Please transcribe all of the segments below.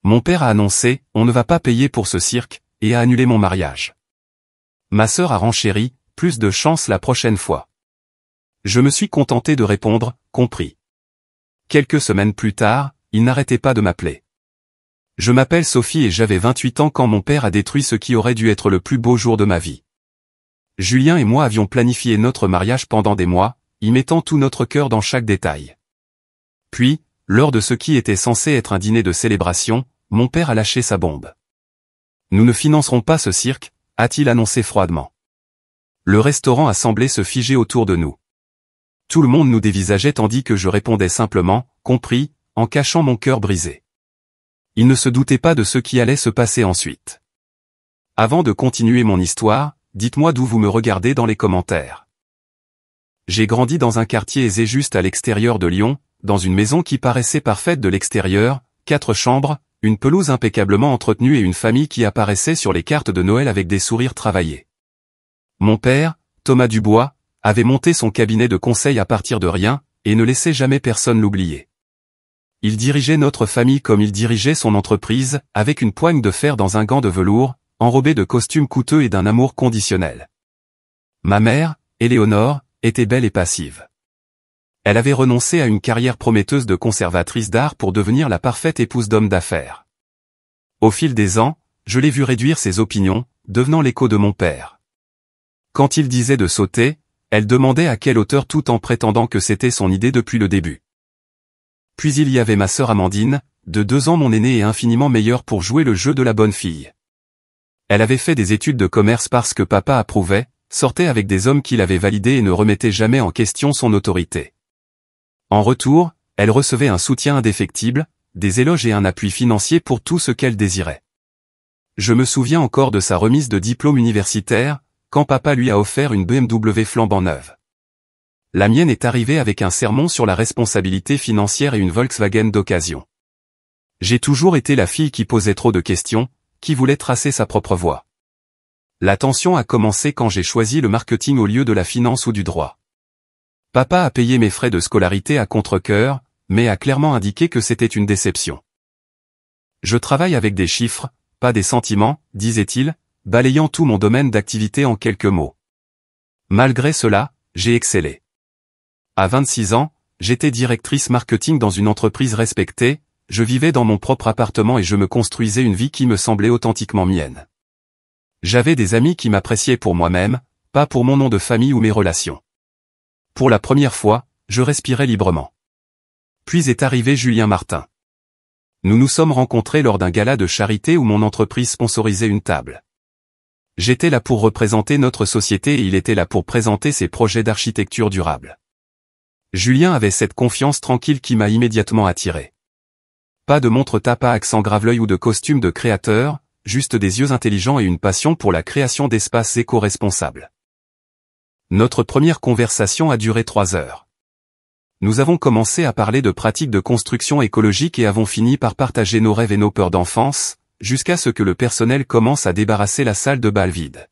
Mon père a annoncé, on ne va pas payer pour ce cirque, et a annulé mon mariage. Ma sœur a renchéri, plus de chance la prochaine fois. Je me suis contenté de répondre, compris. Quelques semaines plus tard, il n'arrêtait pas de m'appeler. Je m'appelle Sophie et j'avais 28 ans quand mon père a détruit ce qui aurait dû être le plus beau jour de ma vie. Julien et moi avions planifié notre mariage pendant des mois, y mettant tout notre cœur dans chaque détail. Puis, lors de ce qui était censé être un dîner de célébration, mon père a lâché sa bombe. Nous ne financerons pas ce cirque, a-t-il annoncé froidement. Le restaurant a semblé se figer autour de nous. Tout le monde nous dévisageait tandis que je répondais simplement, compris, en cachant mon cœur brisé. Il ne se doutait pas de ce qui allait se passer ensuite. Avant de continuer mon histoire, dites-moi d'où vous me regardez dans les commentaires. J'ai grandi dans un quartier aisé juste à l'extérieur de Lyon, dans une maison qui paraissait parfaite de l'extérieur, 4 chambres, une pelouse impeccablement entretenue et une famille qui apparaissait sur les cartes de Noël avec des sourires travaillés. Mon père, Thomas Dubois, avait monté son cabinet de conseil à partir de rien, et ne laissait jamais personne l'oublier. Il dirigeait notre famille comme il dirigeait son entreprise, avec une poigne de fer dans un gant de velours, enrobé de costumes coûteux et d'un amour conditionnel. Ma mère, Éléonore, était belle et passive. Elle avait renoncé à une carrière prometteuse de conservatrice d'art pour devenir la parfaite épouse d'homme d'affaires. Au fil des ans, je l'ai vu réduire ses opinions, devenant l'écho de mon père. Quand il disait de sauter, elle demandait à quelle hauteur tout en prétendant que c'était son idée depuis le début. Puis il y avait ma sœur Amandine, de 2 ans mon aînée et infiniment meilleure pour jouer le jeu de la bonne fille. Elle avait fait des études de commerce parce que papa approuvait, sortait avec des hommes qu'il avait validés et ne remettait jamais en question son autorité. En retour, elle recevait un soutien indéfectible, des éloges et un appui financier pour tout ce qu'elle désirait. Je me souviens encore de sa remise de diplôme universitaire, quand papa lui a offert une BMW flambant neuve. La mienne est arrivée avec un sermon sur la responsabilité financière et une Volkswagen d'occasion. J'ai toujours été la fille qui posait trop de questions, qui voulait tracer sa propre voie. La tension a commencé quand j'ai choisi le marketing au lieu de la finance ou du droit. Papa a payé mes frais de scolarité à contre-cœur, mais a clairement indiqué que c'était une déception. Je travaille avec des chiffres, pas des sentiments, disait-il, balayant tout mon domaine d'activité en quelques mots. Malgré cela, j'ai excellé. À 26 ans, j'étais directrice marketing dans une entreprise respectée, je vivais dans mon propre appartement et je me construisais une vie qui me semblait authentiquement mienne. J'avais des amis qui m'appréciaient pour moi-même, pas pour mon nom de famille ou mes relations. Pour la première fois, je respirais librement. Puis est arrivé Julien Martin. Nous nous sommes rencontrés lors d'un gala de charité où mon entreprise sponsorisait une table. J'étais là pour représenter notre société et il était là pour présenter ses projets d'architecture durable. Julien avait cette confiance tranquille qui m'a immédiatement attiré. Pas de montre tape à accent grave-l'œil ou de costume de créateur, juste des yeux intelligents et une passion pour la création d'espaces éco-responsables. Notre première conversation a duré 3 heures. Nous avons commencé à parler de pratiques de construction écologique et avons fini par partager nos rêves et nos peurs d'enfance, jusqu'à ce que le personnel commence à débarrasser la salle de bal vide.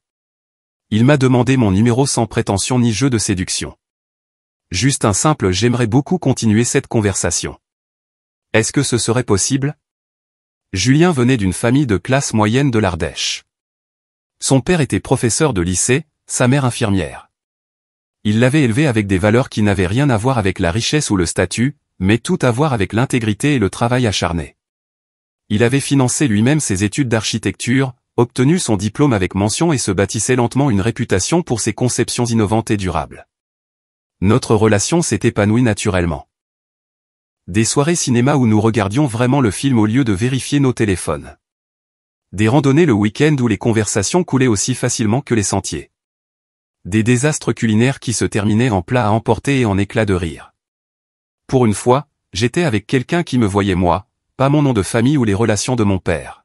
Il m'a demandé mon numéro sans prétention ni jeu de séduction. Juste un simple « j'aimerais beaucoup continuer cette conversation ». Est-ce que ce serait possible? Julien venait d'une famille de classe moyenne de l'Ardèche. Son père était professeur de lycée, sa mère infirmière. Il l'avait élevé avec des valeurs qui n'avaient rien à voir avec la richesse ou le statut, mais tout à voir avec l'intégrité et le travail acharné. Il avait financé lui-même ses études d'architecture, obtenu son diplôme avec mention et se bâtissait lentement une réputation pour ses conceptions innovantes et durables. Notre relation s'est épanouie naturellement. Des soirées cinéma où nous regardions vraiment le film au lieu de vérifier nos téléphones. Des randonnées le week-end où les conversations coulaient aussi facilement que les sentiers. Des désastres culinaires qui se terminaient en plats à emporter et en éclats de rire. Pour une fois, j'étais avec quelqu'un qui me voyait moi, pas mon nom de famille ou les relations de mon père.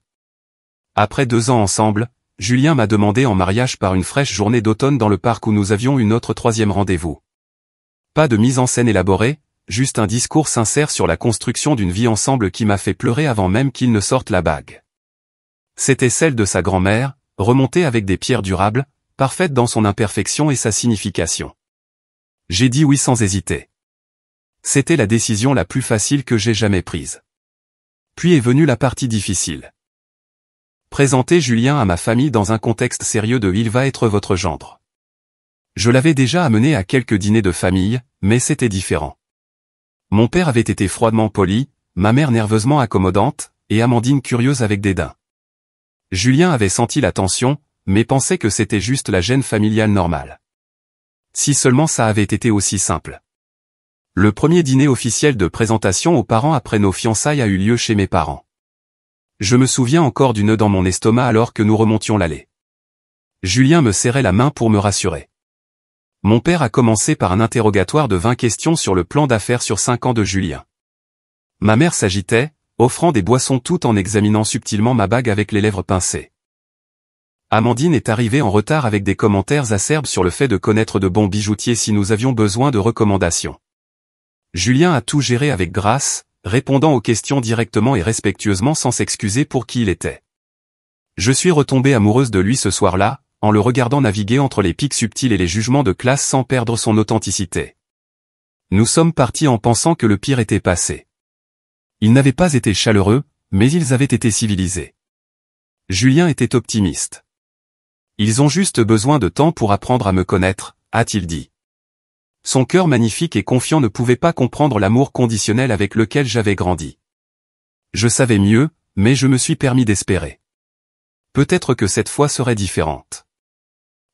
Après 2 ans ensemble, Julien m'a demandé en mariage par une fraîche journée d'automne dans le parc où nous avions eu notre 3e rendez-vous. Pas de mise en scène élaborée, juste un discours sincère sur la construction d'une vie ensemble qui m'a fait pleurer avant même qu'il ne sorte la bague. C'était celle de sa grand-mère, remontée avec des pierres durables, parfaite dans son imperfection et sa signification. J'ai dit oui sans hésiter. C'était la décision la plus facile que j'ai jamais prise. Puis est venue la partie difficile. Présenter Julien à ma famille dans un contexte sérieux de « il va être votre gendre ». Je l'avais déjà amené à quelques dîners de famille, mais c'était différent. Mon père avait été froidement poli, ma mère nerveusement accommodante, et Amandine curieuse avec dédain. Julien avait senti la tension, mais pensait que c'était juste la gêne familiale normale. Si seulement ça avait été aussi simple. Le premier dîner officiel de présentation aux parents après nos fiançailles a eu lieu chez mes parents. Je me souviens encore du nœud dans mon estomac alors que nous remontions l'allée. Julien me serrait la main pour me rassurer. Mon père a commencé par un interrogatoire de 20 questions sur le plan d'affaires sur 5 ans de Julien. Ma mère s'agitait, offrant des boissons tout en examinant subtilement ma bague avec les lèvres pincées. Amandine est arrivée en retard avec des commentaires acerbes sur le fait de connaître de bons bijoutiers si nous avions besoin de recommandations. Julien a tout géré avec grâce, répondant aux questions directement et respectueusement sans s'excuser pour qui il était. Je suis retombée amoureuse de lui ce soir-là, en le regardant naviguer entre les pics subtils et les jugements de classe sans perdre son authenticité. Nous sommes partis en pensant que le pire était passé. Ils n'avaient pas été chaleureux, mais ils avaient été civilisés. Julien était optimiste. Ils ont juste besoin de temps pour apprendre à me connaître, a-t-il dit. Son cœur magnifique et confiant ne pouvait pas comprendre l'amour conditionnel avec lequel j'avais grandi. Je savais mieux, mais je me suis permis d'espérer. Peut-être que cette fois serait différente.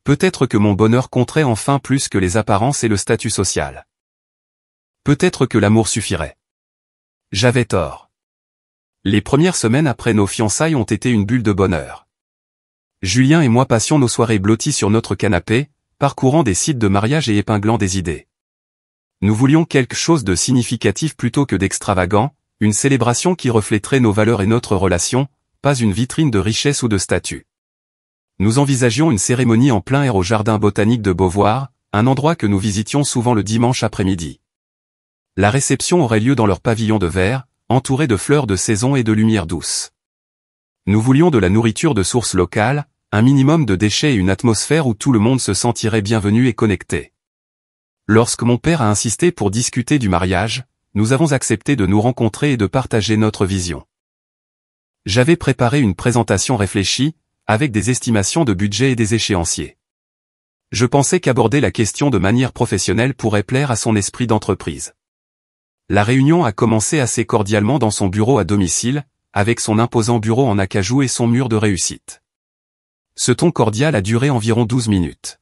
Peut-être que mon bonheur compterait enfin plus que les apparences et le statut social. Peut-être que l'amour suffirait. J'avais tort. Les premières semaines après nos fiançailles ont été une bulle de bonheur. Julien et moi passions nos soirées blotties sur notre canapé, parcourant des sites de mariage et épinglant des idées. Nous voulions quelque chose de significatif plutôt que d'extravagant, une célébration qui reflèterait nos valeurs et notre relation, pas une vitrine de richesse ou de statut. Nous envisagions une cérémonie en plein air au jardin botanique de Beauvoir, un endroit que nous visitions souvent le dimanche après-midi. La réception aurait lieu dans leur pavillon de verre, entouré de fleurs de saison et de lumière douce. Nous voulions de la nourriture de source locale, un minimum de déchets et une atmosphère où tout le monde se sentirait bienvenu et connecté. Lorsque mon père a insisté pour discuter du mariage, nous avons accepté de nous rencontrer et de partager notre vision. J'avais préparé une présentation réfléchie, avec des estimations de budget et des échéanciers. Je pensais qu'aborder la question de manière professionnelle pourrait plaire à son esprit d'entreprise. La réunion a commencé assez cordialement dans son bureau à domicile, avec son imposant bureau en acajou et son mur de réussite. Ce ton cordial a duré environ 12 minutes.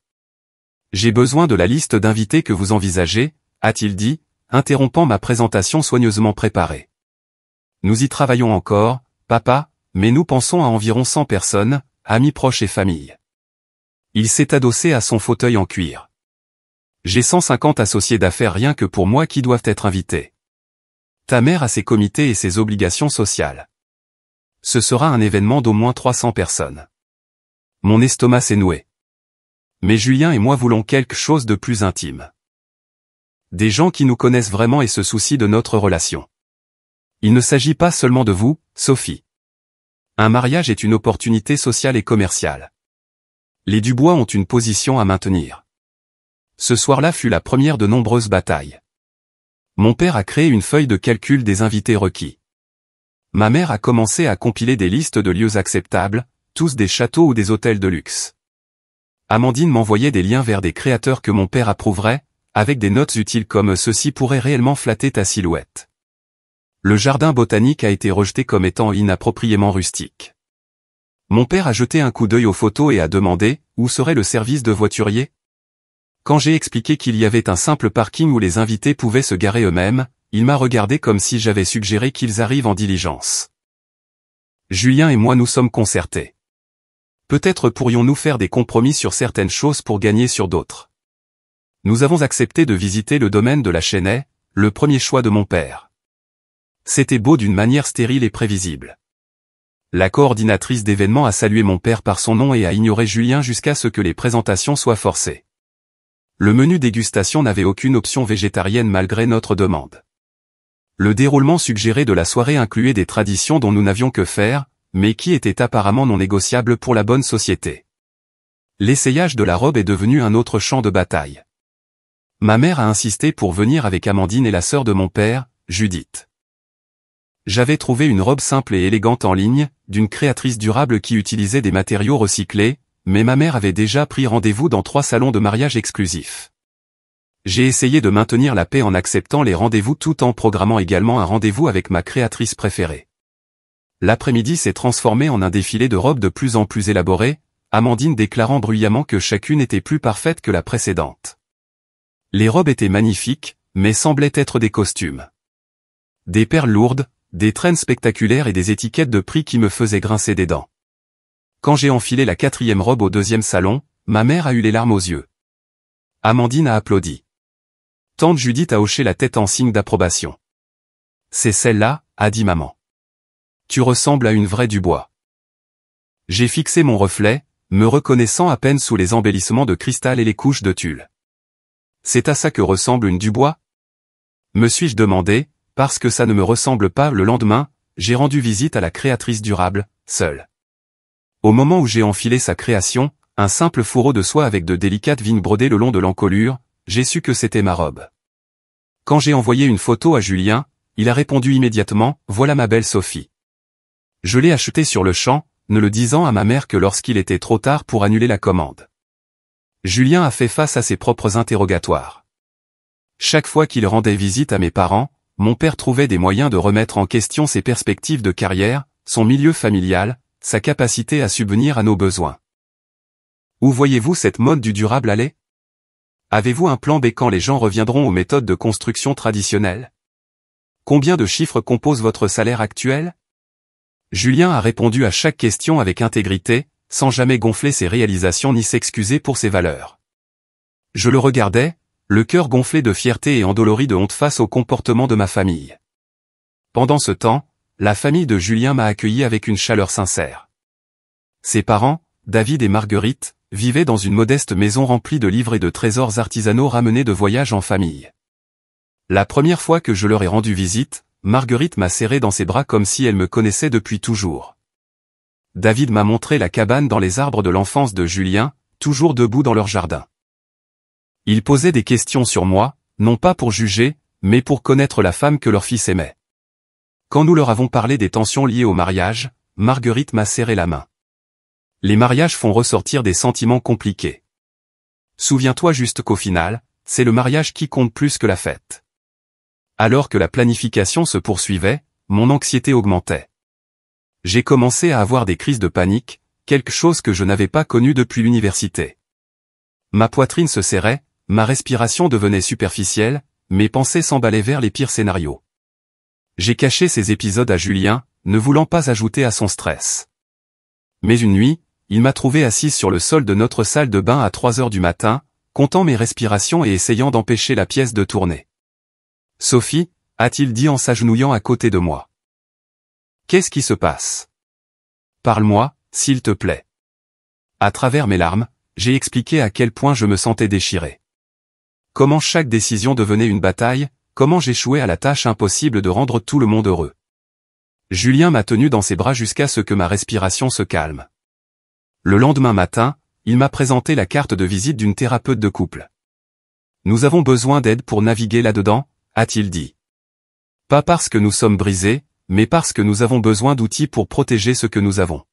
J'ai besoin de la liste d'invités que vous envisagez, a-t-il dit, interrompant ma présentation soigneusement préparée. Nous y travaillons encore, papa, mais nous pensons à environ 100 personnes, amis proches et famille. Il s'est adossé à son fauteuil en cuir. J'ai 150 associés d'affaires rien que pour moi qui doivent être invités. Ta mère a ses comités et ses obligations sociales. Ce sera un événement d'au moins 300 personnes. Mon estomac s'est noué. Mais Julien et moi voulons quelque chose de plus intime. Des gens qui nous connaissent vraiment et se soucient de notre relation. Il ne s'agit pas seulement de vous, Sophie. Un mariage est une opportunité sociale et commerciale. Les Dubois ont une position à maintenir. Ce soir-là fut la première de nombreuses batailles. Mon père a créé une feuille de calcul des invités requis. Ma mère a commencé à compiler des listes de lieux acceptables, tous des châteaux ou des hôtels de luxe. Amandine m'envoyait des liens vers des créateurs que mon père approuverait, avec des notes utiles comme « ceci pourrait réellement flatter ta silhouette ». Le jardin botanique a été rejeté comme étant inappropriément rustique. Mon père a jeté un coup d'œil aux photos et a demandé « où serait le service de voiturier ?» Quand j'ai expliqué qu'il y avait un simple parking où les invités pouvaient se garer eux-mêmes, il m'a regardé comme si j'avais suggéré qu'ils arrivent en diligence. Julien et moi nous sommes concertés. Peut-être pourrions-nous faire des compromis sur certaines choses pour gagner sur d'autres. Nous avons accepté de visiter le domaine de la Chênaie, le premier choix de mon père. C'était beau d'une manière stérile et prévisible. La coordinatrice d'événements a salué mon père par son nom et a ignoré Julien jusqu'à ce que les présentations soient forcées. Le menu dégustation n'avait aucune option végétarienne malgré notre demande. Le déroulement suggéré de la soirée incluait des traditions dont nous n'avions que faire, mais qui étaient apparemment non négociables pour la bonne société. L'essayage de la robe est devenu un autre champ de bataille. Ma mère a insisté pour venir avec Amandine et la sœur de mon père, Judith. J'avais trouvé une robe simple et élégante en ligne, d'une créatrice durable qui utilisait des matériaux recyclés, mais ma mère avait déjà pris rendez-vous dans 3 salons de mariage exclusifs. J'ai essayé de maintenir la paix en acceptant les rendez-vous tout en programmant également un rendez-vous avec ma créatrice préférée. L'après-midi s'est transformé en un défilé de robes de plus en plus élaborées, Amandine déclarant bruyamment que chacune était plus parfaite que la précédente. Les robes étaient magnifiques, mais semblaient être des costumes. Des perles lourdes, des traînes spectaculaires et des étiquettes de prix qui me faisaient grincer des dents. Quand j'ai enfilé la 4e robe au 2e salon, ma mère a eu les larmes aux yeux. Amandine a applaudi. Tante Judith a hoché la tête en signe d'approbation. C'est celle-là, a dit maman. Tu ressembles à une vraie Dubois. J'ai fixé mon reflet, me reconnaissant à peine sous les embellissements de cristal et les couches de tulle. C'est à ça que ressemble une Dubois? Me suis-je demandé, parce que ça ne me ressemble pas. Le lendemain, j'ai rendu visite à la créatrice durable, seule. Au moment où j'ai enfilé sa création, un simple fourreau de soie avec de délicates vignes brodées le long de l'encolure, j'ai su que c'était ma robe. Quand j'ai envoyé une photo à Julien, il a répondu immédiatement, « Voilà ma belle Sophie ». Je l'ai achetée sur le champ, ne le disant à ma mère que lorsqu'il était trop tard pour annuler la commande. Julien a fait face à ses propres interrogatoires. Chaque fois qu'il rendait visite à mes parents, mon père trouvait des moyens de remettre en question ses perspectives de carrière, son milieu familial, sa capacité à subvenir à nos besoins. Où voyez-vous cette mode du durable aller? Avez-vous un plan B quand les gens reviendront aux méthodes de construction traditionnelles? Combien de chiffres compose votre salaire actuel? Julien a répondu à chaque question avec intégrité, sans jamais gonfler ses réalisations ni s'excuser pour ses valeurs. Je le regardais, le cœur gonflé de fierté et endolori de honte face au comportement de ma famille. Pendant ce temps, la famille de Julien m'a accueilli avec une chaleur sincère. Ses parents, David et Marguerite, vivaient dans une modeste maison remplie de livres et de trésors artisanaux ramenés de voyages en famille. La première fois que je leur ai rendu visite, Marguerite m'a serré dans ses bras comme si elle me connaissait depuis toujours. David m'a montré la cabane dans les arbres de l'enfance de Julien, toujours debout dans leur jardin. Ils posaient des questions sur moi, non pas pour juger, mais pour connaître la femme que leur fils aimait. Quand nous leur avons parlé des tensions liées au mariage, Marguerite m'a serré la main. Les mariages font ressortir des sentiments compliqués. Souviens-toi juste qu'au final, c'est le mariage qui compte plus que la fête. Alors que la planification se poursuivait, mon anxiété augmentait. J'ai commencé à avoir des crises de panique, quelque chose que je n'avais pas connu depuis l'université. Ma poitrine se serrait, ma respiration devenait superficielle, mes pensées s'emballaient vers les pires scénarios. J'ai caché ces épisodes à Julien, ne voulant pas ajouter à son stress. Mais une nuit, il m'a trouvé assise sur le sol de notre salle de bain à 3 heures du matin, comptant mes respirations et essayant d'empêcher la pièce de tourner. « Sophie » a-t-il dit en s'agenouillant à côté de moi. « Qu'est-ce qui se passe? Parle-moi, s'il te plaît. » À travers mes larmes, j'ai expliqué à quel point je me sentais déchiré. Comment chaque décision devenait une bataille, comment j'échouais à la tâche impossible de rendre tout le monde heureux. Julien m'a tenu dans ses bras jusqu'à ce que ma respiration se calme. Le lendemain matin, il m'a présenté la carte de visite d'une thérapeute de couple. « Nous avons besoin d'aide pour naviguer là-dedans », a-t-il dit. Pas parce que nous sommes brisés, mais parce que nous avons besoin d'outils pour protéger ce que nous avons.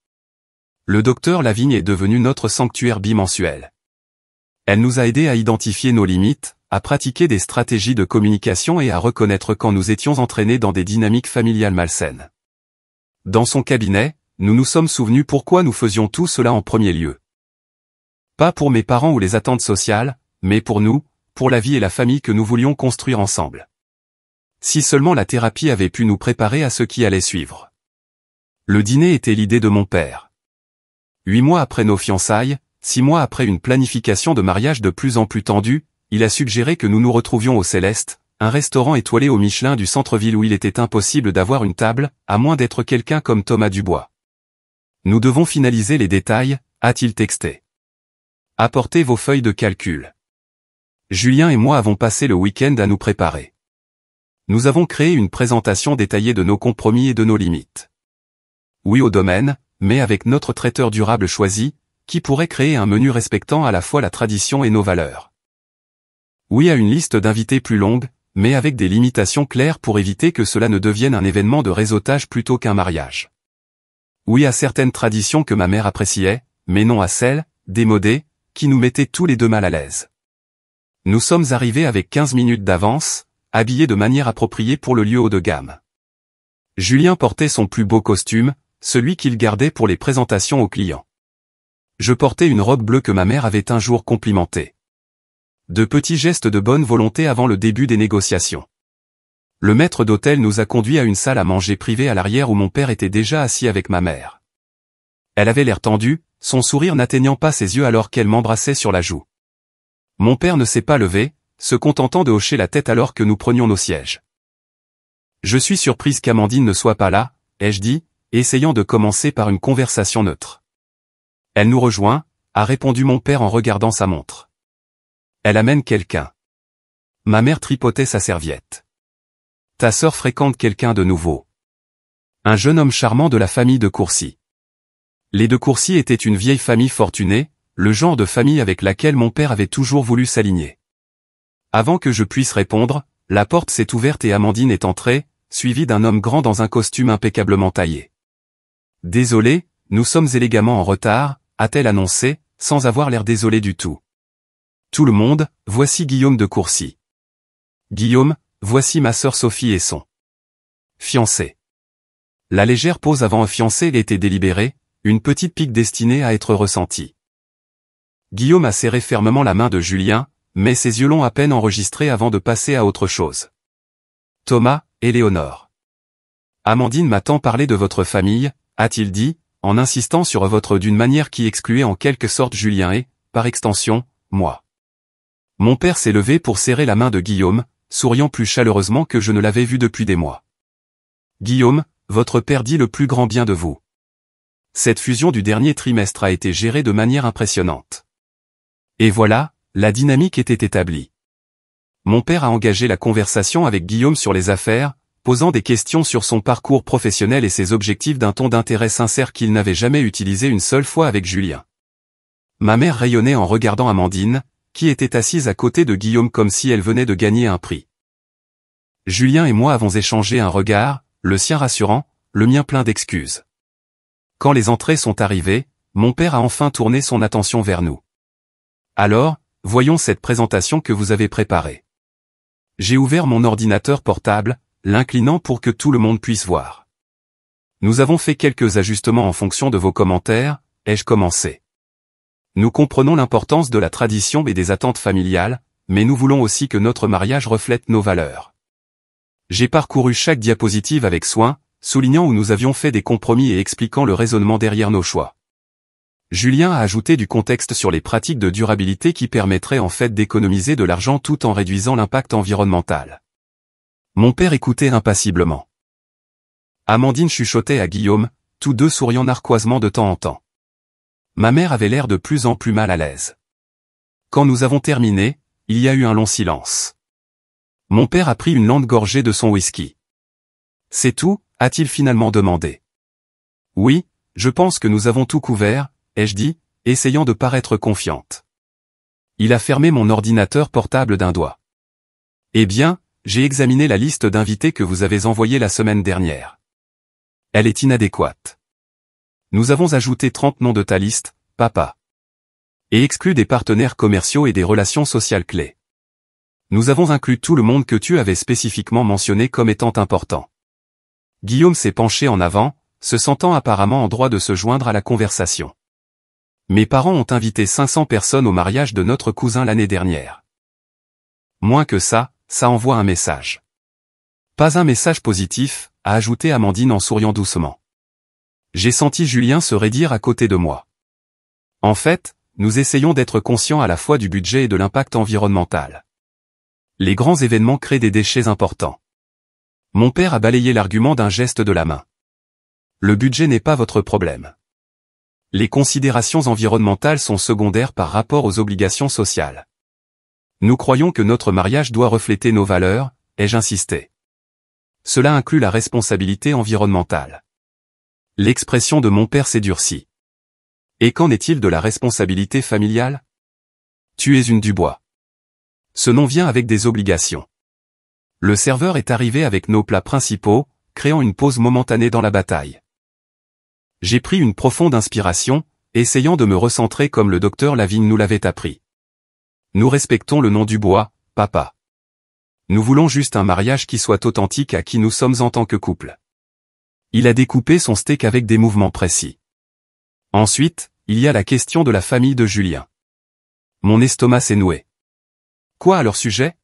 Le docteur Lavigne est devenu notre sanctuaire bimensuel. Elle nous a aidés à identifier nos limites, à pratiquer des stratégies de communication et à reconnaître quand nous étions entraînés dans des dynamiques familiales malsaines. Dans son cabinet, nous nous sommes souvenus pourquoi nous faisions tout cela en premier lieu. Pas pour mes parents ou les attentes sociales, mais pour nous, pour la vie et la famille que nous voulions construire ensemble. Si seulement la thérapie avait pu nous préparer à ce qui allait suivre. Le dîner était l'idée de mon père. 8 mois après nos fiançailles, 6 mois après une planification de mariage de plus en plus tendue, il a suggéré que nous nous retrouvions au Céleste, un restaurant étoilé au Michelin du centre-ville où il était impossible d'avoir une table, à moins d'être quelqu'un comme Thomas Dubois. Nous devons finaliser les détails, a-t-il texté. Apportez vos feuilles de calcul. Julien et moi avons passé le week-end à nous préparer. Nous avons créé une présentation détaillée de nos compromis et de nos limites. Oui au domaine, mais avec notre traiteur durable choisi, qui pourrait créer un menu respectant à la fois la tradition et nos valeurs. Oui à une liste d'invités plus longue, mais avec des limitations claires pour éviter que cela ne devienne un événement de réseautage plutôt qu'un mariage. Oui à certaines traditions que ma mère appréciait, mais non à celles, démodées, qui nous mettaient tous les deux mal à l'aise. Nous sommes arrivés avec 15 minutes d'avance, habillés de manière appropriée pour le lieu haut de gamme. Julien portait son plus beau costume, celui qu'il gardait pour les présentations aux clients. Je portais une robe bleue que ma mère avait un jour complimentée. De petits gestes de bonne volonté avant le début des négociations. Le maître d'hôtel nous a conduits à une salle à manger privée à l'arrière où mon père était déjà assis avec ma mère. Elle avait l'air tendue, son sourire n'atteignant pas ses yeux alors qu'elle m'embrassait sur la joue. Mon père ne s'est pas levé, se contentant de hocher la tête alors que nous prenions nos sièges. Je suis surprise qu'Amandine ne soit pas là, ai-je dit, essayant de commencer par une conversation neutre. Elle nous rejoint, a répondu mon père en regardant sa montre. Elle amène quelqu'un. Ma mère tripotait sa serviette. Ta sœur fréquente quelqu'un de nouveau. Un jeune homme charmant de la famille de Courcy. Les de Courcy étaient une vieille famille fortunée, le genre de famille avec laquelle mon père avait toujours voulu s'aligner. Avant que je puisse répondre, la porte s'est ouverte et Amandine est entrée, suivie d'un homme grand dans un costume impeccablement taillé. Désolé, nous sommes élégamment en retard, a-t-elle annoncé, sans avoir l'air désolé du tout. Tout le monde, voici Guillaume de Courcy. Guillaume, voici ma sœur Sophie et son fiancé. La légère pause avant un fiancé était délibérée, une petite pique destinée à être ressentie. Guillaume a serré fermement la main de Julien, mais ses yeux l'ont à peine enregistré avant de passer à autre chose. Thomas, Éléonore. Amandine m'a tant parlé de votre famille, a-t-il dit, en insistant sur votre d'une manière qui excluait en quelque sorte Julien et, par extension, moi. Mon père s'est levé pour serrer la main de Guillaume, souriant plus chaleureusement que je ne l'avais vu depuis des mois. Guillaume, votre père dit le plus grand bien de vous. Cette fusion du dernier trimestre a été gérée de manière impressionnante. Et voilà, la dynamique était établie. Mon père a engagé la conversation avec Guillaume sur les affaires, posant des questions sur son parcours professionnel et ses objectifs d'un ton d'intérêt sincère qu'il n'avait jamais utilisé une seule fois avec Julien. Ma mère rayonnait en regardant Amandine, qui était assise à côté de Guillaume comme si elle venait de gagner un prix. Julien et moi avons échangé un regard, le sien rassurant, le mien plein d'excuses. Quand les entrées sont arrivées, mon père a enfin tourné son attention vers nous. Alors, voyons cette présentation que vous avez préparée. J'ai ouvert mon ordinateur portable, l'inclinant pour que tout le monde puisse voir. Nous avons fait quelques ajustements en fonction de vos commentaires, ai-je commencé. Nous comprenons l'importance de la tradition et des attentes familiales, mais nous voulons aussi que notre mariage reflète nos valeurs. J'ai parcouru chaque diapositive avec soin, soulignant où nous avions fait des compromis et expliquant le raisonnement derrière nos choix. Julien a ajouté du contexte sur les pratiques de durabilité qui permettraient en fait d'économiser de l'argent tout en réduisant l'impact environnemental. Mon père écoutait impassiblement. Amandine chuchotait à Guillaume, tous deux souriant narquoisement de temps en temps. Ma mère avait l'air de plus en plus mal à l'aise. Quand nous avons terminé, il y a eu un long silence. Mon père a pris une lente gorgée de son whisky. C'est tout, a-t-il finalement demandé. Oui, je pense que nous avons tout couvert, ai-je dit, essayant de paraître confiante. Il a fermé mon ordinateur portable d'un doigt. Eh bien, j'ai examiné la liste d'invités que vous avez envoyée la semaine dernière. Elle est inadéquate. Nous avons ajouté 30 noms de ta liste, papa. Et exclu des partenaires commerciaux et des relations sociales clés. Nous avons inclus tout le monde que tu avais spécifiquement mentionné comme étant important. Guillaume s'est penché en avant, se sentant apparemment en droit de se joindre à la conversation. Mes parents ont invité 500 personnes au mariage de notre cousin l'année dernière. Moins que ça envoie un message. Pas un message positif, a ajouté Amandine en souriant doucement. J'ai senti Julien se raidir à côté de moi. En fait, nous essayons d'être conscients à la fois du budget et de l'impact environnemental. Les grands événements créent des déchets importants. Mon père a balayé l'argument d'un geste de la main. Le budget n'est pas votre problème. Les considérations environnementales sont secondaires par rapport aux obligations sociales. Nous croyons que notre mariage doit refléter nos valeurs, ai-je insisté. Cela inclut la responsabilité environnementale. L'expression de mon père s'est durcie. Et qu'en est-il de la responsabilité familiale? Tu es une Dubois. Ce nom vient avec des obligations. Le serveur est arrivé avec nos plats principaux, créant une pause momentanée dans la bataille. J'ai pris une profonde inspiration, essayant de me recentrer comme le docteur Lavigne nous l'avait appris. Nous respectons le nom du bois, papa. Nous voulons juste un mariage qui soit authentique à qui nous sommes en tant que couple. Il a découpé son steak avec des mouvements précis. Ensuite, il y a la question de la famille de Julien. Mon estomac s'est noué. Quoi à leur sujet?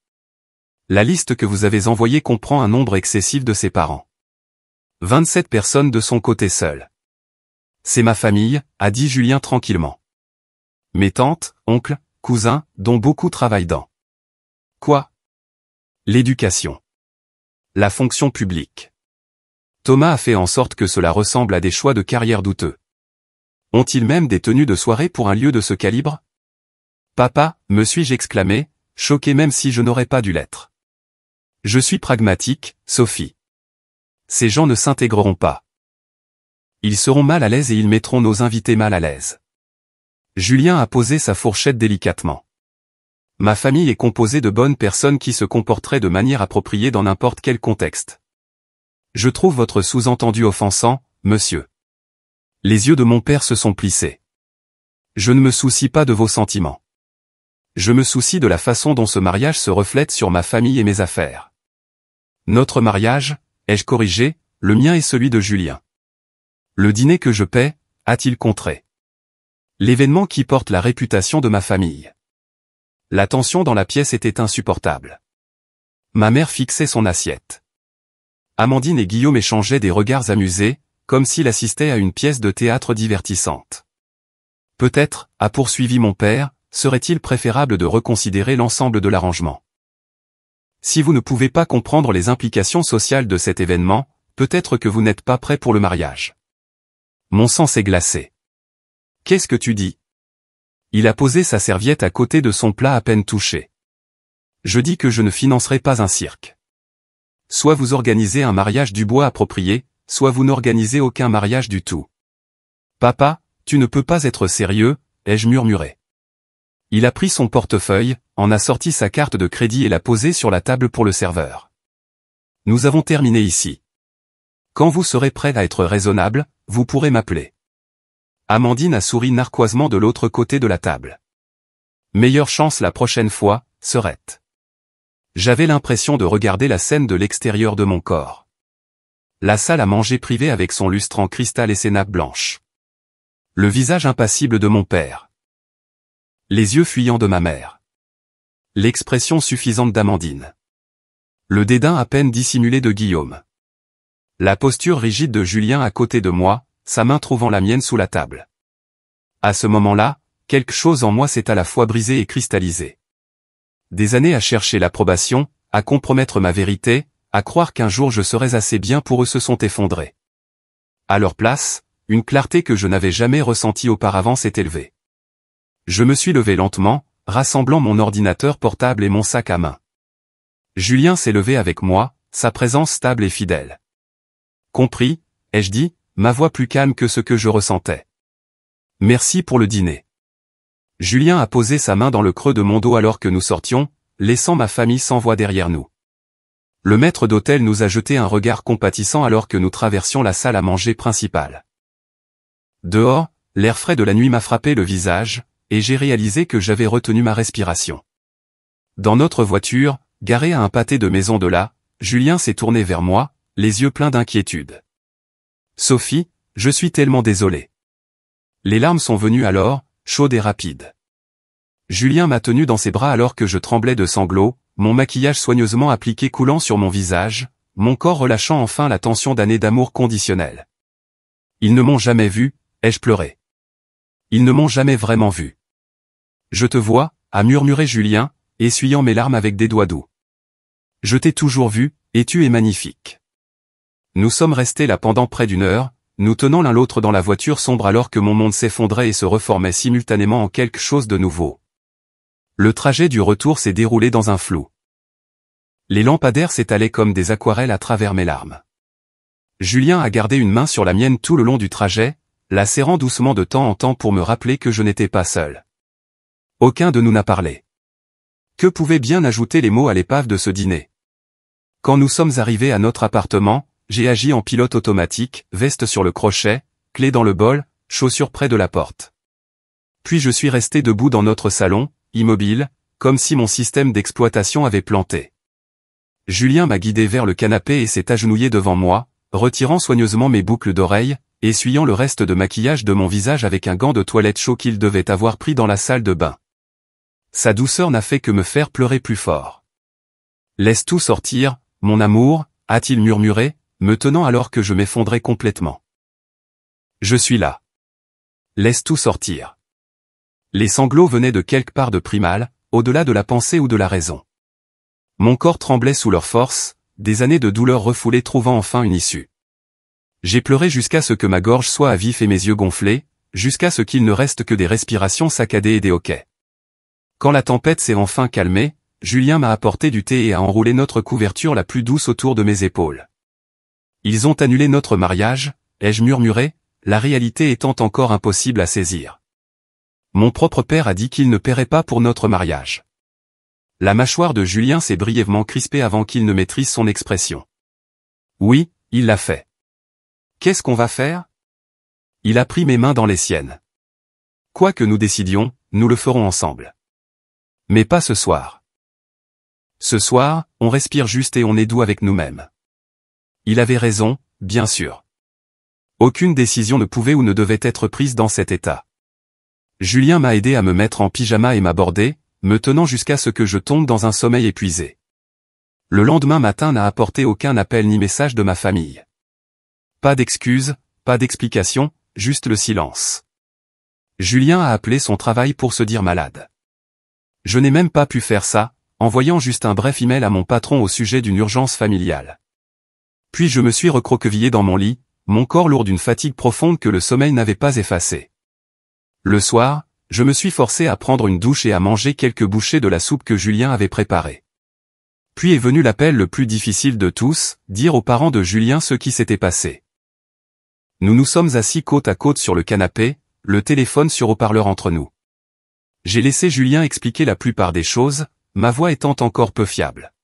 La liste que vous avez envoyée comprend un nombre excessif de ses parents. 27 personnes de son côté seul. C'est ma famille, a dit Julien tranquillement. Mes tantes, oncles, cousins, dont beaucoup travaillent dans. Quoi? L'éducation. La fonction publique. Thomas a fait en sorte que cela ressemble à des choix de carrière douteux. Ont-ils même des tenues de soirée pour un lieu de ce calibre? Papa, me suis-je exclamé, choqué même si je n'aurais pas dû l'être. Je suis pragmatique, Sophie. Ces gens ne s'intégreront pas. Ils seront mal à l'aise et ils mettront nos invités mal à l'aise. Julien a posé sa fourchette délicatement. Ma famille est composée de bonnes personnes qui se comporteraient de manière appropriée dans n'importe quel contexte. Je trouve votre sous-entendu offensant, monsieur. Les yeux de mon père se sont plissés. Je ne me soucie pas de vos sentiments. Je me soucie de la façon dont ce mariage se reflète sur ma famille et mes affaires. Notre mariage, ai-je corrigé, le mien et celui de Julien. Le dîner que je paie, a-t-il contré. L'événement qui porte la réputation de ma famille. La tension dans la pièce était insupportable. Ma mère fixait son assiette. Amandine et Guillaume échangeaient des regards amusés, comme s'ils assistaient à une pièce de théâtre divertissante. Peut-être, a poursuivi mon père, serait-il préférable de reconsidérer l'ensemble de l'arrangement. Si vous ne pouvez pas comprendre les implications sociales de cet événement, peut-être que vous n'êtes pas prêt pour le mariage. Mon sang s'est glacé. Qu'est-ce que tu dis? Il a posé sa serviette à côté de son plat à peine touché. Je dis que je ne financerai pas un cirque. Soit vous organisez un mariage du bois approprié, soit vous n'organisez aucun mariage du tout. Papa, tu ne peux pas être sérieux, ai-je murmuré. Il a pris son portefeuille, en a sorti sa carte de crédit et l'a posée sur la table pour le serveur. Nous avons terminé ici. Quand vous serez prêt à être raisonnable, vous pourrez m'appeler. Amandine a souri narquoisement de l'autre côté de la table. Meilleure chance la prochaine fois, Serette. J'avais l'impression de regarder la scène de l'extérieur de mon corps. La salle à manger privée avec son lustre en cristal et ses nappes blanches. Le visage impassible de mon père. Les yeux fuyants de ma mère. L'expression suffisante d'Amandine. Le dédain à peine dissimulé de Guillaume. La posture rigide de Julien à côté de moi, sa main trouvant la mienne sous la table. À ce moment-là, quelque chose en moi s'est à la fois brisé et cristallisé. Des années à chercher l'approbation, à compromettre ma vérité, à croire qu'un jour je serais assez bien pour eux se sont effondrés. À leur place, une clarté que je n'avais jamais ressentie auparavant s'est élevée. Je me suis levé lentement, rassemblant mon ordinateur portable et mon sac à main. Julien s'est levé avec moi, sa présence stable et fidèle. Compris, ai-je dit, ma voix plus calme que ce que je ressentais. Merci pour le dîner. Julien a posé sa main dans le creux de mon dos alors que nous sortions, laissant ma famille sans voix derrière nous. Le maître d'hôtel nous a jeté un regard compatissant alors que nous traversions la salle à manger principale. Dehors, l'air frais de la nuit m'a frappé le visage, et j'ai réalisé que j'avais retenu ma respiration. Dans notre voiture, garée à un pâté de maison de là, Julien s'est tourné vers moi, les yeux pleins d'inquiétude. Sophie, je suis tellement désolé. Les larmes sont venues alors, chaudes et rapides. Julien m'a tenu dans ses bras alors que je tremblais de sanglots, mon maquillage soigneusement appliqué coulant sur mon visage, mon corps relâchant enfin la tension d'années d'amour conditionnel. Ils ne m'ont jamais vu, ai-je pleuré. Ils ne m'ont jamais vraiment vu. Je te vois, a murmuré Julien, essuyant mes larmes avec des doigts doux. Je t'ai toujours vu, et tu es magnifique. Nous sommes restés là pendant près d'une heure, nous tenant l'un l'autre dans la voiture sombre alors que mon monde s'effondrait et se reformait simultanément en quelque chose de nouveau. Le trajet du retour s'est déroulé dans un flou. Les lampadaires s'étalaient comme des aquarelles à travers mes larmes. Julien a gardé une main sur la mienne tout le long du trajet, la serrant doucement de temps en temps pour me rappeler que je n'étais pas seul. Aucun de nous n'a parlé. Que pouvaient bien ajouter les mots à l'épave de ce dîner? Quand nous sommes arrivés à notre appartement, j'ai agi en pilote automatique, veste sur le crochet, clé dans le bol, chaussures près de la porte. Puis je suis resté debout dans notre salon, immobile, comme si mon système d'exploitation avait planté. Julien m'a guidé vers le canapé et s'est agenouillé devant moi, retirant soigneusement mes boucles d'oreilles, essuyant le reste de maquillage de mon visage avec un gant de toilette chaud qu'il devait avoir pris dans la salle de bain. Sa douceur n'a fait que me faire pleurer plus fort. « Laisse tout sortir, mon amour », a-t-il murmuré, me tenant alors que je m'effondrais complètement. Je suis là. Laisse tout sortir. Les sanglots venaient de quelque part de primal, au-delà de la pensée ou de la raison. Mon corps tremblait sous leur force, des années de douleur refoulées trouvant enfin une issue. J'ai pleuré jusqu'à ce que ma gorge soit à vif et mes yeux gonflés, jusqu'à ce qu'il ne reste que des respirations saccadées et des hoquets. Quand la tempête s'est enfin calmée, Julien m'a apporté du thé et a enroulé notre couverture la plus douce autour de mes épaules. Ils ont annulé notre mariage, ai-je murmuré, la réalité étant encore impossible à saisir. Mon propre père a dit qu'il ne paierait pas pour notre mariage. La mâchoire de Julien s'est brièvement crispée avant qu'il ne maîtrise son expression. Oui, il l'a fait. Qu'est-ce qu'on va faire? Il a pris mes mains dans les siennes. Quoi que nous décidions, nous le ferons ensemble. Mais pas ce soir. Ce soir, on respire juste et on est doux avec nous-mêmes. Il avait raison, bien sûr. Aucune décision ne pouvait ou ne devait être prise dans cet état. Julien m'a aidé à me mettre en pyjama et m'a bordé, me tenant jusqu'à ce que je tombe dans un sommeil épuisé. Le lendemain matin n'a apporté aucun appel ni message de ma famille. Pas d'excuses, pas d'explications, juste le silence. Julien a appelé son travail pour se dire malade. Je n'ai même pas pu faire ça, envoyant juste un bref email à mon patron au sujet d'une urgence familiale. Puis je me suis recroquevillé dans mon lit, mon corps lourd d'une fatigue profonde que le sommeil n'avait pas effacée. Le soir, je me suis forcé à prendre une douche et à manger quelques bouchées de la soupe que Julien avait préparée. Puis est venu l'appel le plus difficile de tous, dire aux parents de Julien ce qui s'était passé. Nous nous sommes assis côte à côte sur le canapé, le téléphone sur haut-parleur entre nous. J'ai laissé Julien expliquer la plupart des choses, ma voix étant encore peu fiable.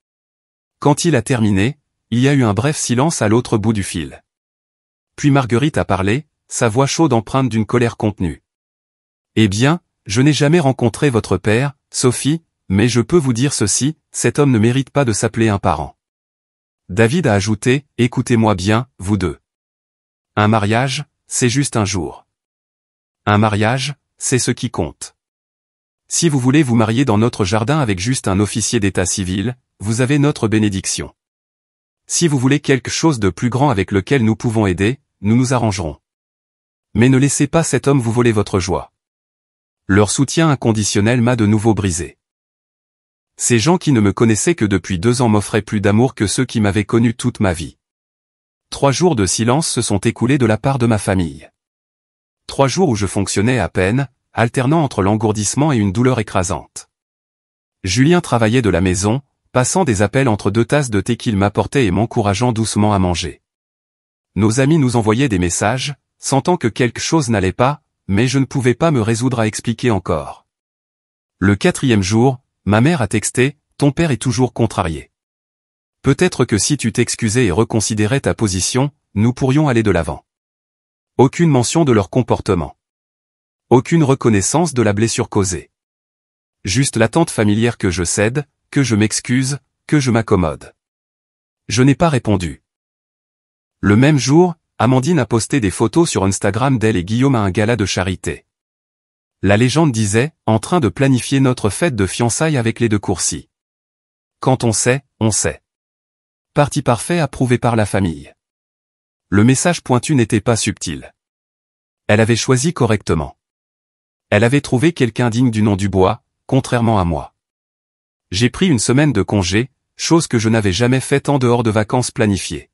Quand il a terminé, il y a eu un bref silence à l'autre bout du fil. Puis Marguerite a parlé, sa voix chaude empreinte d'une colère contenue. « Eh bien, je n'ai jamais rencontré votre père, Sophie, mais je peux vous dire ceci, cet homme ne mérite pas de s'appeler un parent. » David a ajouté, « Écoutez-moi bien, vous deux. Un mariage, c'est juste un jour. Un mariage, c'est ce qui compte. Si vous voulez vous marier dans notre jardin avec juste un officier d'état civil, vous avez notre bénédiction. Si vous voulez quelque chose de plus grand avec lequel nous pouvons aider, nous nous arrangerons. Mais ne laissez pas cet homme vous voler votre joie. » Leur soutien inconditionnel m'a de nouveau brisé. Ces gens qui ne me connaissaient que depuis 2 ans m'offraient plus d'amour que ceux qui m'avaient connu toute ma vie. 3 jours de silence se sont écoulés de la part de ma famille. 3 jours où je fonctionnais à peine, alternant entre l'engourdissement et une douleur écrasante. Julien travaillait de la maison, passant des appels entre 2 tasses de thé qu'il m'apportait et m'encourageant doucement à manger. Nos amis nous envoyaient des messages, sentant que quelque chose n'allait pas, mais je ne pouvais pas me résoudre à expliquer encore. Le 4e jour, ma mère a texté, « Ton père est toujours contrarié. Peut-être que si tu t'excusais et reconsidérais ta position, nous pourrions aller de l'avant. » Aucune mention de leur comportement. Aucune reconnaissance de la blessure causée. Juste l'attente familière que je cède, que je m'excuse, que je m'accommode. Je n'ai pas répondu. Le même jour, Amandine a posté des photos sur Instagram d'elle et Guillaume à un gala de charité. La légende disait, en train de planifier notre fête de fiançailles avec les 2 Courcy. Quand on sait, on sait. Parti parfait approuvé par la famille. Le message pointu n'était pas subtil. Elle avait choisi correctement. Elle avait trouvé quelqu'un digne du nom Dubois, contrairement à moi. J'ai pris une semaine de congé, chose que je n'avais jamais faite en dehors de vacances planifiées.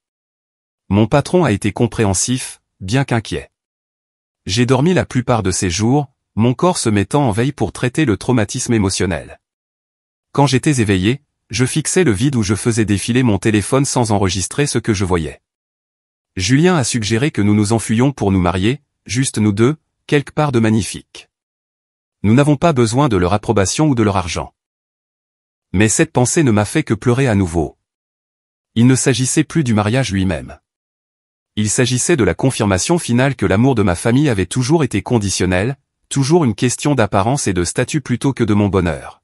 Mon patron a été compréhensif, bien qu'inquiet. J'ai dormi la plupart de ces jours, mon corps se mettant en veille pour traiter le traumatisme émotionnel. Quand j'étais éveillé, je fixais le vide où je faisais défiler mon téléphone sans enregistrer ce que je voyais. Julien a suggéré que nous nous enfuyions pour nous marier, juste nous deux, quelque part de magnifique. Nous n'avons pas besoin de leur approbation ou de leur argent. Mais cette pensée ne m'a fait que pleurer à nouveau. Il ne s'agissait plus du mariage lui-même. Il s'agissait de la confirmation finale que l'amour de ma famille avait toujours été conditionnel, toujours une question d'apparence et de statut plutôt que de mon bonheur.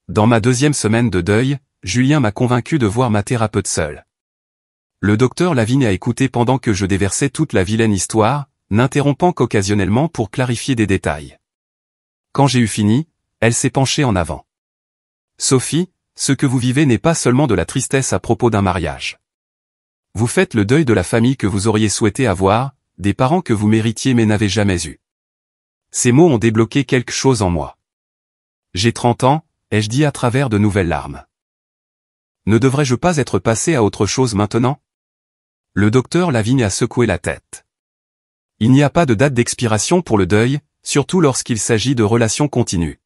Dans ma 2e semaine de deuil, Julien m'a convaincu de voir ma thérapeute seule. Le docteur Lavigne a écouté pendant que je déversais toute la vilaine histoire, n'interrompant qu'occasionnellement pour clarifier des détails. Quand j'ai eu fini, elle s'est penchée en avant. Sophie, ce que vous vivez n'est pas seulement de la tristesse à propos d'un mariage. Vous faites le deuil de la famille que vous auriez souhaité avoir, des parents que vous méritiez mais n'avez jamais eus. Ces mots ont débloqué quelque chose en moi. J'ai 30 ans, ai-je dit à travers de nouvelles larmes. Ne devrais-je pas être passé à autre chose maintenant? Le docteur Lavigne a secoué la tête. Il n'y a pas de date d'expiration pour le deuil, surtout lorsqu'il s'agit de relations continues.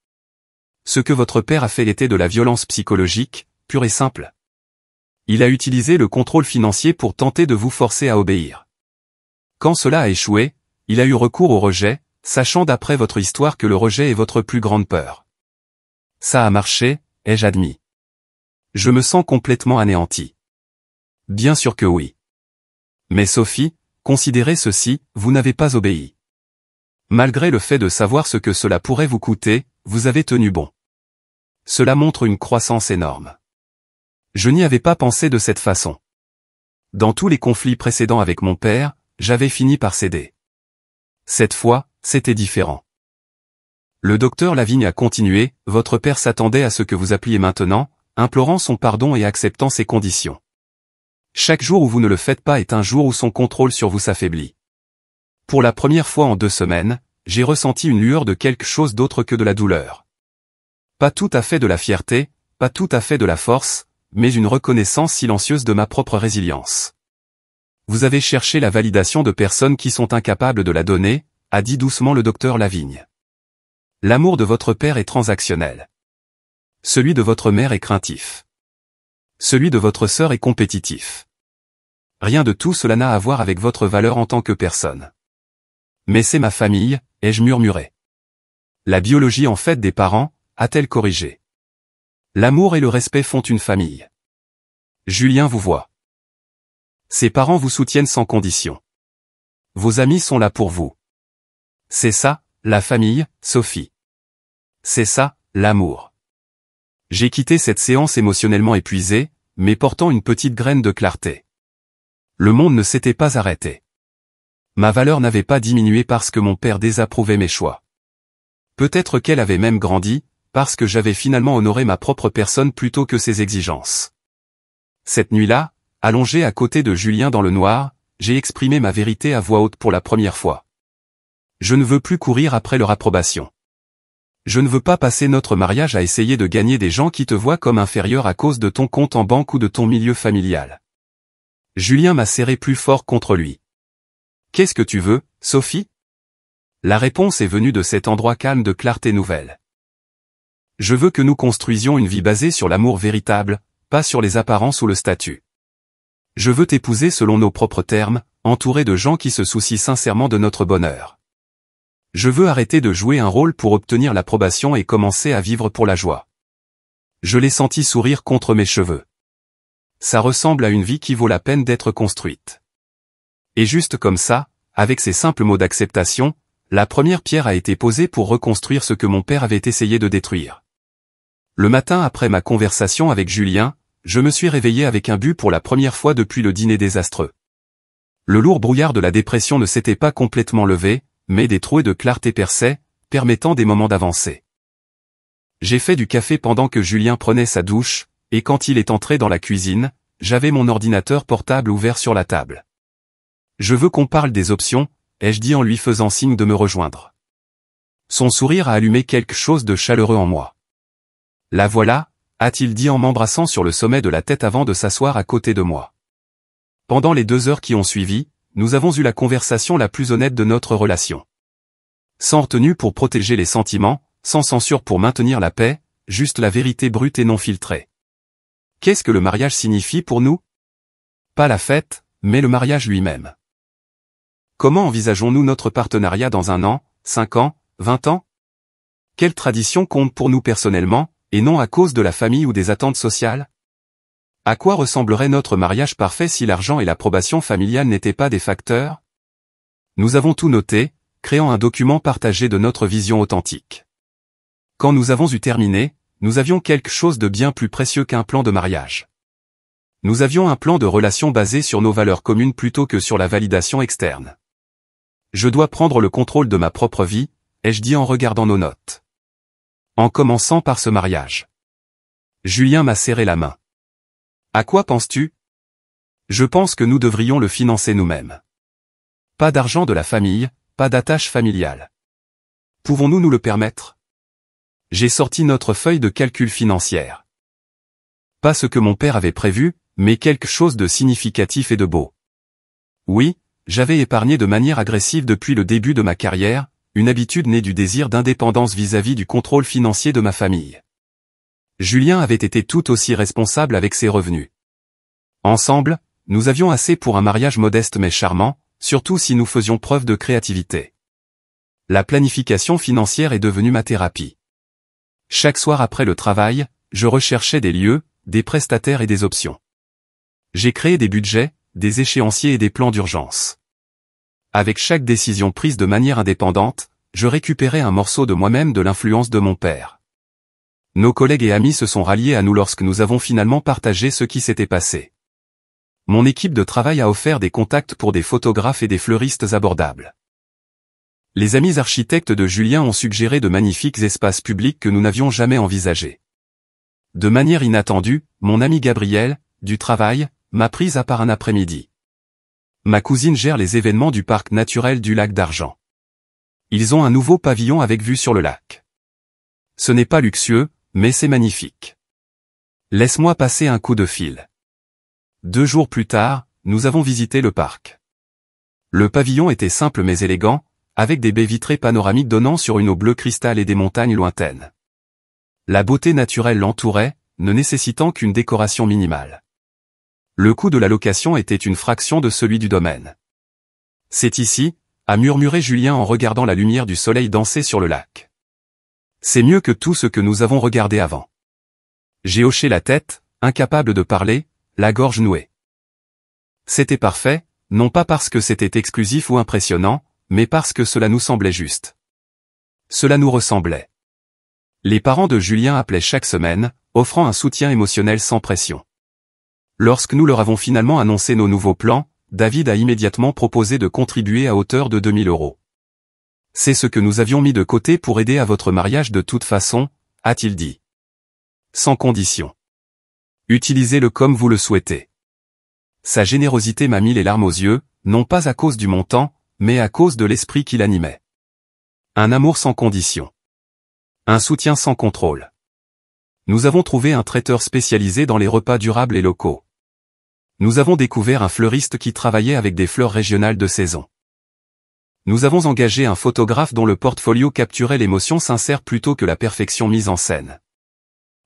Ce que votre père a fait était de la violence psychologique, pure et simple. Il a utilisé le contrôle financier pour tenter de vous forcer à obéir. Quand cela a échoué, il a eu recours au rejet, sachant d'après votre histoire que le rejet est votre plus grande peur. Ça a marché, ai-je admis. Je me sens complètement anéanti. Bien sûr que oui. Mais Sophie, considérez ceci, vous n'avez pas obéi. Malgré le fait de savoir ce que cela pourrait vous coûter, vous avez tenu bon. Cela montre une croissance énorme. Je n'y avais pas pensé de cette façon. Dans tous les conflits précédents avec mon père, j'avais fini par céder. Cette fois, c'était différent. Le docteur Lavigne a continué, votre père s'attendait à ce que vous appeliez maintenant, implorant son pardon et acceptant ses conditions. Chaque jour où vous ne le faites pas est un jour où son contrôle sur vous s'affaiblit. Pour la première fois en 2 semaines, j'ai ressenti une lueur de quelque chose d'autre que de la douleur. Pas tout à fait de la fierté, pas tout à fait de la force, mais une reconnaissance silencieuse de ma propre résilience. Vous avez cherché la validation de personnes qui sont incapables de la donner, a dit doucement le docteur Lavigne. L'amour de votre père est transactionnel. Celui de votre mère est craintif. Celui de votre sœur est compétitif. Rien de tout cela n'a à voir avec votre valeur en tant que personne. Mais c'est ma famille, ai-je murmuré. La biologie en fait des parents, a-t-elle corrigé. L'amour et le respect font une famille. Julien vous voit. Ses parents vous soutiennent sans condition. Vos amis sont là pour vous. C'est ça, la famille, Sophie. C'est ça, l'amour. J'ai quitté cette séance émotionnellement épuisée, mais portant une petite graine de clarté. Le monde ne s'était pas arrêté. Ma valeur n'avait pas diminué parce que mon père désapprouvait mes choix. Peut-être qu'elle avait même grandi, parce que j'avais finalement honoré ma propre personne plutôt que ses exigences. Cette nuit-là, allongé à côté de Julien dans le noir, j'ai exprimé ma vérité à voix haute pour la première fois. Je ne veux plus courir après leur approbation. Je ne veux pas passer notre mariage à essayer de gagner des gens qui te voient comme inférieur à cause de ton compte en banque ou de ton milieu familial. Julien m'a serré plus fort contre lui. Qu'est-ce que tu veux, Sophie? La réponse est venue de cet endroit calme de clarté nouvelle. Je veux que nous construisions une vie basée sur l'amour véritable, pas sur les apparences ou le statut. Je veux t'épouser selon nos propres termes, entouré de gens qui se soucient sincèrement de notre bonheur. Je veux arrêter de jouer un rôle pour obtenir l'approbation et commencer à vivre pour la joie. Je l'ai senti sourire contre mes cheveux. Ça ressemble à une vie qui vaut la peine d'être construite. Et juste comme ça, avec ces simples mots d'acceptation, la première pierre a été posée pour reconstruire ce que mon père avait essayé de détruire. Le matin après ma conversation avec Julien, je me suis réveillé avec un but pour la première fois depuis le dîner désastreux. Le lourd brouillard de la dépression ne s'était pas complètement levé, mais des trouées de clarté perçaient, permettant des moments d'avancer. J'ai fait du café pendant que Julien prenait sa douche, et quand il est entré dans la cuisine, j'avais mon ordinateur portable ouvert sur la table. Je veux qu'on parle des options, ai-je dit en lui faisant signe de me rejoindre. Son sourire a allumé quelque chose de chaleureux en moi. La voilà, a-t-il dit en m'embrassant sur le sommet de la tête avant de s'asseoir à côté de moi. Pendant les 2 heures qui ont suivi, nous avons eu la conversation la plus honnête de notre relation. Sans retenue pour protéger les sentiments, sans censure pour maintenir la paix, juste la vérité brute et non filtrée. Qu'est-ce que le mariage signifie pour nous? Pas la fête, mais le mariage lui-même. Comment envisageons-nous notre partenariat dans 1 an, 5 ans, 20 ans? Quelle tradition compte pour nous personnellement, et non à cause de la famille ou des attentes sociales? À quoi ressemblerait notre mariage parfait si l'argent et l'approbation familiale n'étaient pas des facteurs? Nous avons tout noté, créant un document partagé de notre vision authentique. Quand nous avons eu terminé, nous avions quelque chose de bien plus précieux qu'un plan de mariage. Nous avions un plan de relation basé sur nos valeurs communes plutôt que sur la validation externe. Je dois prendre le contrôle de ma propre vie, ai-je dit en regardant nos notes. En commençant par ce mariage. Julien m'a serré la main. À quoi penses-tu? Je pense que nous devrions le financer nous-mêmes. Pas d'argent de la famille, pas d'attache familiale. Pouvons-nous nous le permettre? J'ai sorti notre feuille de calcul financière. Pas ce que mon père avait prévu, mais quelque chose de significatif et de beau. Oui, j'avais épargné de manière agressive depuis le début de ma carrière, une habitude née du désir d'indépendance vis-à-vis du contrôle financier de ma famille. Julien avait été tout aussi responsable avec ses revenus. Ensemble, nous avions assez pour un mariage modeste mais charmant, surtout si nous faisions preuve de créativité. La planification financière est devenue ma thérapie. Chaque soir après le travail, je recherchais des lieux, des prestataires et des options. J'ai créé des budgets, des échéanciers et des plans d'urgence. Avec chaque décision prise de manière indépendante, je récupérais un morceau de moi-même de l'influence de mon père. Nos collègues et amis se sont ralliés à nous lorsque nous avons finalement partagé ce qui s'était passé. Mon équipe de travail a offert des contacts pour des photographes et des fleuristes abordables. Les amis architectes de Julien ont suggéré de magnifiques espaces publics que nous n'avions jamais envisagés. De manière inattendue, mon ami Gabriel, du travail, m'a prise à part un après-midi. Ma cousine gère les événements du parc naturel du lac d'Argent. Ils ont un nouveau pavillon avec vue sur le lac. Ce n'est pas luxueux, mais c'est magnifique. Laisse-moi passer un coup de fil. 2 jours plus tard, nous avons visité le parc. Le pavillon était simple mais élégant, avec des baies vitrées panoramiques donnant sur une eau bleu cristal et des montagnes lointaines. La beauté naturelle l'entourait, ne nécessitant qu'une décoration minimale. Le coût de la location était une fraction de celui du domaine. C'est ici, a murmuré Julien en regardant la lumière du soleil danser sur le lac. C'est mieux que tout ce que nous avons regardé avant. J'ai hoché la tête, incapable de parler, la gorge nouée. C'était parfait, non pas parce que c'était exclusif ou impressionnant, mais parce que cela nous semblait juste. Cela nous ressemblait. Les parents de Julien appelaient chaque semaine, offrant un soutien émotionnel sans pression. Lorsque nous leur avons finalement annoncé nos nouveaux plans, David a immédiatement proposé de contribuer à hauteur de 2 000 €. C'est ce que nous avions mis de côté pour aider à votre mariage de toute façon, a-t-il dit. Sans condition. Utilisez-le comme vous le souhaitez. Sa générosité m'a mis les larmes aux yeux, non pas à cause du montant, mais à cause de l'esprit qui l'animait. Un amour sans condition. Un soutien sans contrôle. Nous avons trouvé un traiteur spécialisé dans les repas durables et locaux. Nous avons découvert un fleuriste qui travaillait avec des fleurs régionales de saison. Nous avons engagé un photographe dont le portfolio capturait l'émotion sincère plutôt que la perfection mise en scène.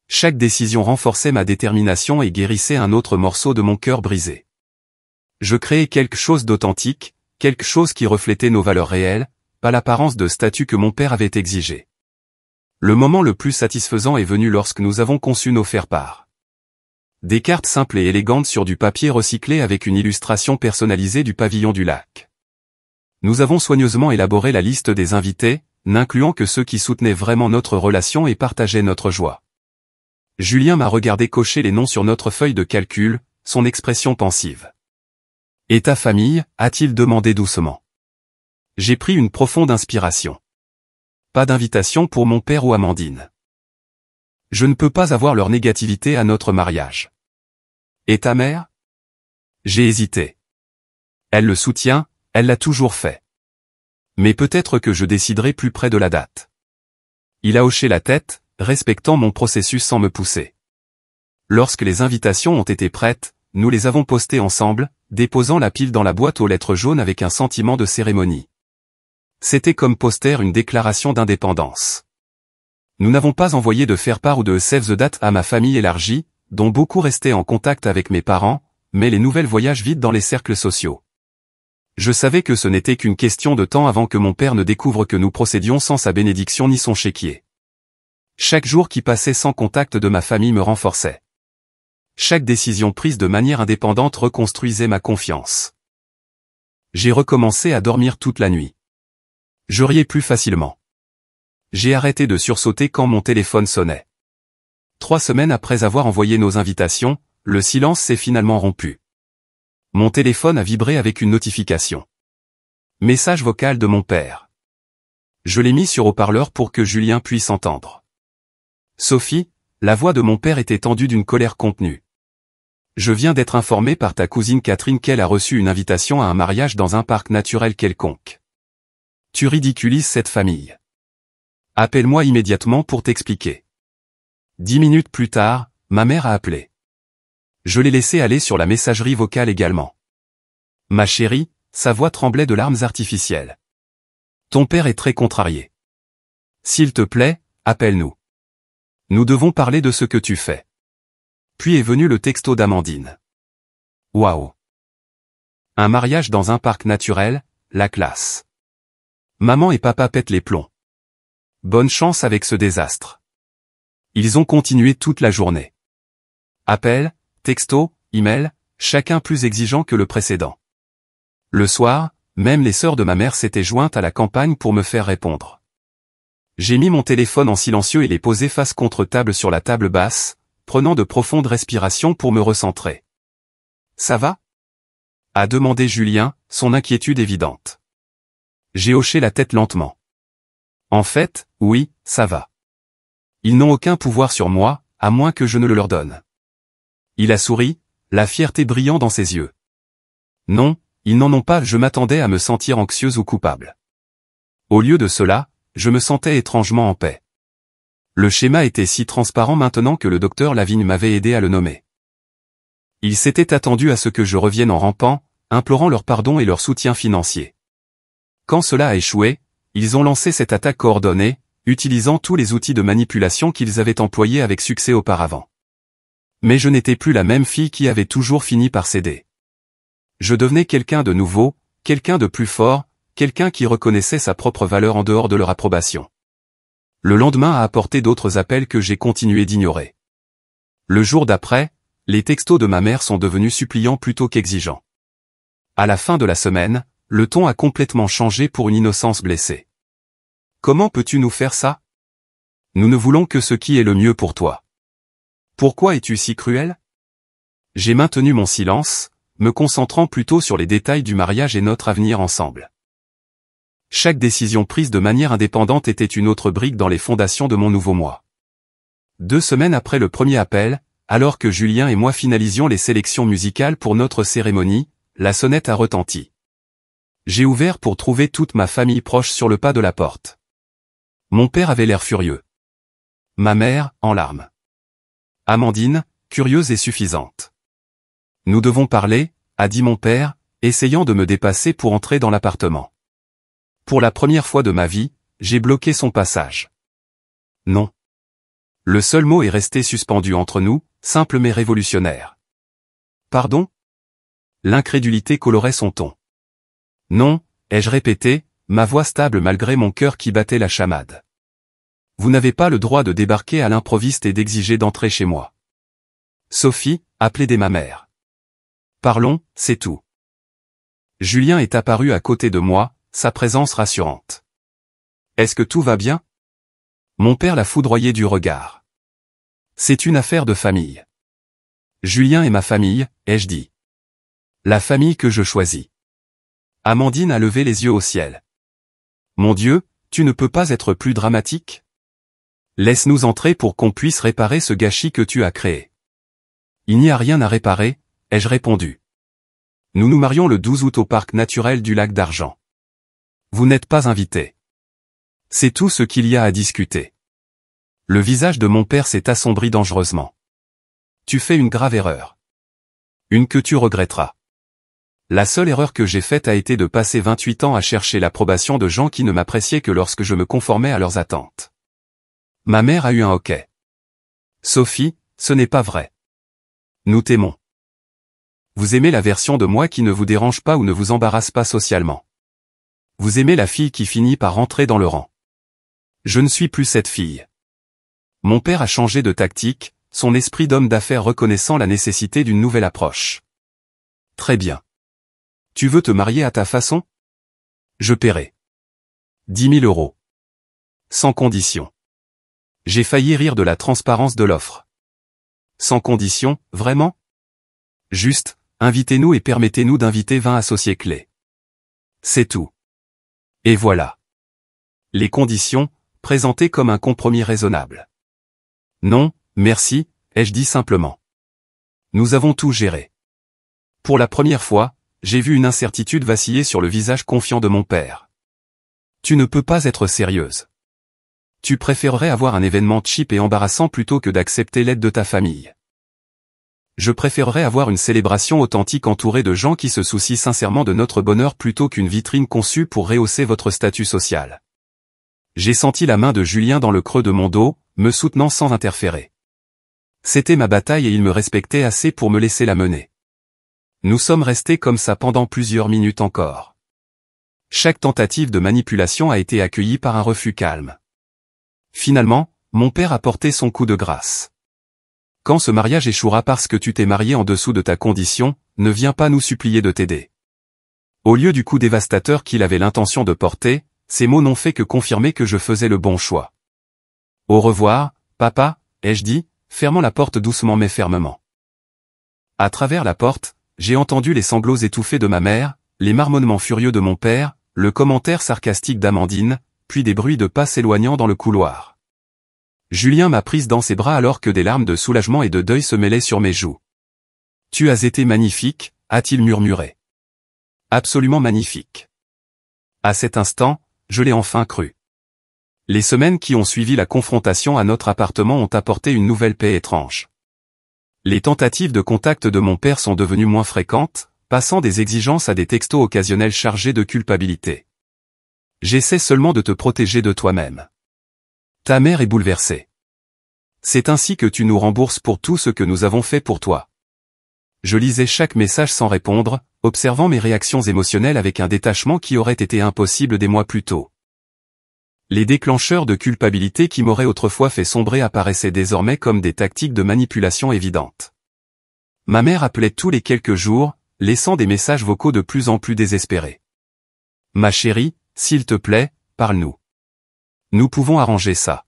Chaque décision renforçait ma détermination et guérissait un autre morceau de mon cœur brisé. Je créais quelque chose d'authentique, quelque chose qui reflétait nos valeurs réelles, pas l'apparence de statut que mon père avait exigé. Le moment le plus satisfaisant est venu lorsque nous avons conçu nos faire-part. Des cartes simples et élégantes sur du papier recyclé avec une illustration personnalisée du pavillon du lac. Nous avons soigneusement élaboré la liste des invités, n'incluant que ceux qui soutenaient vraiment notre relation et partageaient notre joie. Julien m'a regardé cocher les noms sur notre feuille de calcul, son expression pensive. « Et ta famille ?» a-t-il demandé doucement. J'ai pris une profonde inspiration. Pas d'invitation pour mon père ou Amandine. Je ne peux pas avoir leur négativité à notre mariage. Et ta mère? J'ai hésité. Elle le soutient, elle l'a toujours fait. Mais peut-être que je déciderai plus près de la date. Il a hoché la tête, respectant mon processus sans me pousser. Lorsque les invitations ont été prêtes, nous les avons postées ensemble, déposant la pile dans la boîte aux lettres jaunes avec un sentiment de cérémonie. C'était comme poster une déclaration d'indépendance. Nous n'avons pas envoyé de faire-part ou de save the date à ma famille élargie, dont beaucoup restaient en contact avec mes parents, mais les nouvelles voyagent vite dans les cercles sociaux. Je savais que ce n'était qu'une question de temps avant que mon père ne découvre que nous procédions sans sa bénédiction ni son chéquier. Chaque jour qui passait sans contact de ma famille me renforçait. Chaque décision prise de manière indépendante reconstruisait ma confiance. J'ai recommencé à dormir toute la nuit. Je riais plus facilement. J'ai arrêté de sursauter quand mon téléphone sonnait. 3 semaines après avoir envoyé nos invitations, le silence s'est finalement rompu. Mon téléphone a vibré avec une notification. Message vocal de mon père. Je l'ai mis sur haut-parleur pour que Julien puisse entendre. Sophie, la voix de mon père était tendue d'une colère contenue. Je viens d'être informé par ta cousine Catherine qu'elle a reçu une invitation à un mariage dans un parc naturel quelconque. Tu ridiculises cette famille. Appelle-moi immédiatement pour t'expliquer. 10 minutes plus tard, ma mère a appelé. Je l'ai laissé aller sur la messagerie vocale également. Ma chérie, sa voix tremblait de larmes artificielles. Ton père est très contrarié. S'il te plaît, appelle-nous. Nous devons parler de ce que tu fais. Puis est venu le texto d'Amandine. Waouh! Un mariage dans un parc naturel, la classe. Maman et papa pètent les plombs. Bonne chance avec ce désastre. Ils ont continué toute la journée. Appel, texto, email, chacun plus exigeant que le précédent. Le soir, même les sœurs de ma mère s'étaient jointes à la campagne pour me faire répondre. J'ai mis mon téléphone en silencieux et l'ai posé face contre table sur la table basse, prenant de profondes respirations pour me recentrer. Ça va? A demandé Julien, son inquiétude évidente. J'ai hoché la tête lentement. En fait, oui, ça va. Ils n'ont aucun pouvoir sur moi, à moins que je ne le leur donne. Il a souri, la fierté brillant dans ses yeux. Non, ils n'en ont pas, je m'attendais à me sentir anxieuse ou coupable. Au lieu de cela, je me sentais étrangement en paix. Le schéma était si transparent maintenant que le docteur Lavigne m'avait aidé à le nommer. Ils s'étaient attendus à ce que je revienne en rampant, implorant leur pardon et leur soutien financier. Quand cela a échoué, ils ont lancé cette attaque coordonnée, utilisant tous les outils de manipulation qu'ils avaient employés avec succès auparavant. Mais je n'étais plus la même fille qui avait toujours fini par céder. Je devenais quelqu'un de nouveau, quelqu'un de plus fort, quelqu'un qui reconnaissait sa propre valeur en dehors de leur approbation. Le lendemain a apporté d'autres appels que j'ai continué d'ignorer. Le jour d'après, les textos de ma mère sont devenus suppliants plutôt qu'exigeants. À la fin de la semaine, le ton a complètement changé pour une innocence blessée. Comment peux-tu nous faire ça? Nous ne voulons que ce qui est le mieux pour toi. Pourquoi es-tu si cruel? J'ai maintenu mon silence, me concentrant plutôt sur les détails du mariage et notre avenir ensemble. Chaque décision prise de manière indépendante était une autre brique dans les fondations de mon nouveau moi. 2 semaines après le premier appel, alors que Julien et moi finalisions les sélections musicales pour notre cérémonie, la sonnette a retenti. J'ai ouvert pour trouver toute ma famille proche sur le pas de la porte. Mon père avait l'air furieux. Ma mère, en larmes. Amandine, curieuse et suffisante. Nous devons parler, a dit mon père, essayant de me dépasser pour entrer dans l'appartement. Pour la première fois de ma vie, j'ai bloqué son passage. Non. Le seul mot est resté suspendu entre nous, simple mais révolutionnaire. Pardon? L'incrédulité colorait son ton. Non, ai-je répété, ma voix stable malgré mon cœur qui battait la chamade. Vous n'avez pas le droit de débarquer à l'improviste et d'exiger d'entrer chez moi. Sophie, appelez dès ma mère. Parlons, c'est tout. Julien est apparu à côté de moi, sa présence rassurante. Est-ce que tout va bien? Mon père l'a foudroyé du regard. C'est une affaire de famille. Julien est ma famille, ai-je dit. La famille que je choisis. Amandine a levé les yeux au ciel. Mon Dieu, tu ne peux pas être plus dramatique? Laisse-nous entrer pour qu'on puisse réparer ce gâchis que tu as créé. Il n'y a rien à réparer, ai-je répondu. Nous nous marions le 12 août au parc naturel du lac d'Argent. Vous n'êtes pas invité. C'est tout ce qu'il y a à discuter. Le visage de mon père s'est assombri dangereusement. Tu fais une grave erreur. Une que tu regretteras. La seule erreur que j'ai faite a été de passer 28 ans à chercher l'approbation de gens qui ne m'appréciaient que lorsque je me conformais à leurs attentes. Ma mère a eu un hoquet. Sophie, ce n'est pas vrai. Nous t'aimons. Vous aimez la version de moi qui ne vous dérange pas ou ne vous embarrasse pas socialement. Vous aimez la fille qui finit par rentrer dans le rang. Je ne suis plus cette fille. Mon père a changé de tactique, son esprit d'homme d'affaires reconnaissant la nécessité d'une nouvelle approche. Très bien. Tu veux te marier à ta façon? Je paierai. 10 000 euros. Sans condition. J'ai failli rire de la transparence de l'offre. Sans condition, vraiment? Juste, invitez-nous et permettez-nous d'inviter 20 associés clés. C'est tout. Et voilà. Les conditions, présentées comme un compromis raisonnable. Non, merci, ai-je dit simplement. Nous avons tout géré. Pour la première fois, j'ai vu une incertitude vaciller sur le visage confiant de mon père. Tu ne peux pas être sérieuse. Tu préférerais avoir un événement cheap et embarrassant plutôt que d'accepter l'aide de ta famille. Je préférerais avoir une célébration authentique entourée de gens qui se soucient sincèrement de notre bonheur plutôt qu'une vitrine conçue pour rehausser votre statut social. J'ai senti la main de Julien dans le creux de mon dos, me soutenant sans interférer. C'était ma bataille et il me respectait assez pour me laisser la mener. Nous sommes restés comme ça pendant plusieurs minutes encore. Chaque tentative de manipulation a été accueillie par un refus calme. Finalement, mon père a porté son coup de grâce. Quand ce mariage échouera parce que tu t'es marié en dessous de ta condition, ne viens pas nous supplier de t'aider. Au lieu du coup dévastateur qu'il avait l'intention de porter, ces mots n'ont fait que confirmer que je faisais le bon choix. Au revoir, papa, ai-je dit, fermant la porte doucement mais fermement. À travers la porte, j'ai entendu les sanglots étouffés de ma mère, les marmonnements furieux de mon père, le commentaire sarcastique d'Amandine, puis des bruits de pas s'éloignant dans le couloir. Julien m'a prise dans ses bras alors que des larmes de soulagement et de deuil se mêlaient sur mes joues. « Tu as été magnifique », a-t-il murmuré. « Absolument magnifique. » À cet instant, je l'ai enfin cru. Les semaines qui ont suivi la confrontation à notre appartement ont apporté une nouvelle paix étrange. Les tentatives de contact de mon père sont devenues moins fréquentes, passant des exigences à des textos occasionnels chargés de culpabilité. J'essaie seulement de te protéger de toi-même. Ta mère est bouleversée. C'est ainsi que tu nous rembourses pour tout ce que nous avons fait pour toi. Je lisais chaque message sans répondre, observant mes réactions émotionnelles avec un détachement qui aurait été impossible des mois plus tôt. Les déclencheurs de culpabilité qui m'auraient autrefois fait sombrer apparaissaient désormais comme des tactiques de manipulation évidentes. Ma mère appelait tous les quelques jours, laissant des messages vocaux de plus en plus désespérés. « Ma chérie, s'il te plaît, parle-nous. Nous pouvons arranger ça.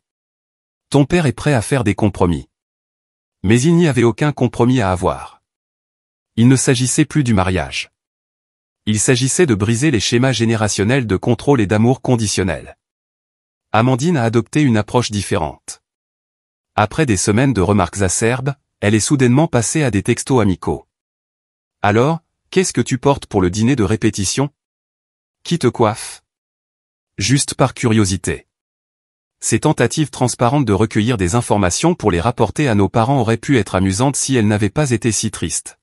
Ton père est prêt à faire des compromis. » Mais il n'y avait aucun compromis à avoir. Il ne s'agissait plus du mariage. Il s'agissait de briser les schémas générationnels de contrôle et d'amour conditionnel. Amandine a adopté une approche différente. Après des semaines de remarques acerbes, elle est soudainement passée à des textos amicaux. « Alors, qu'est-ce que tu portes pour le dîner de répétition? Qui te coiffe? » Juste par curiosité. Ces tentatives transparentes de recueillir des informations pour les rapporter à nos parents auraient pu être amusantes si elles n'avaient pas été si tristes.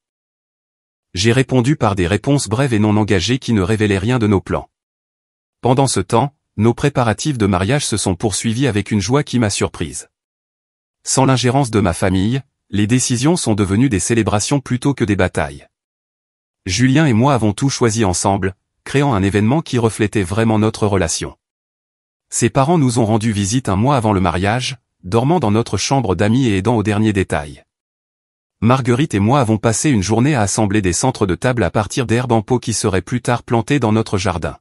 J'ai répondu par des réponses brèves et non engagées qui ne révélaient rien de nos plans. Pendant ce temps, nos préparatifs de mariage se sont poursuivis avec une joie qui m'a surprise. Sans l'ingérence de ma famille, les décisions sont devenues des célébrations plutôt que des batailles. Julien et moi avons tout choisi ensemble, créant un événement qui reflétait vraiment notre relation. Ses parents nous ont rendu visite un mois avant le mariage, dormant dans notre chambre d'amis et aidant aux derniers détails. Marguerite et moi avons passé une journée à assembler des centres de table à partir d'herbes en pot qui seraient plus tard plantées dans notre jardin.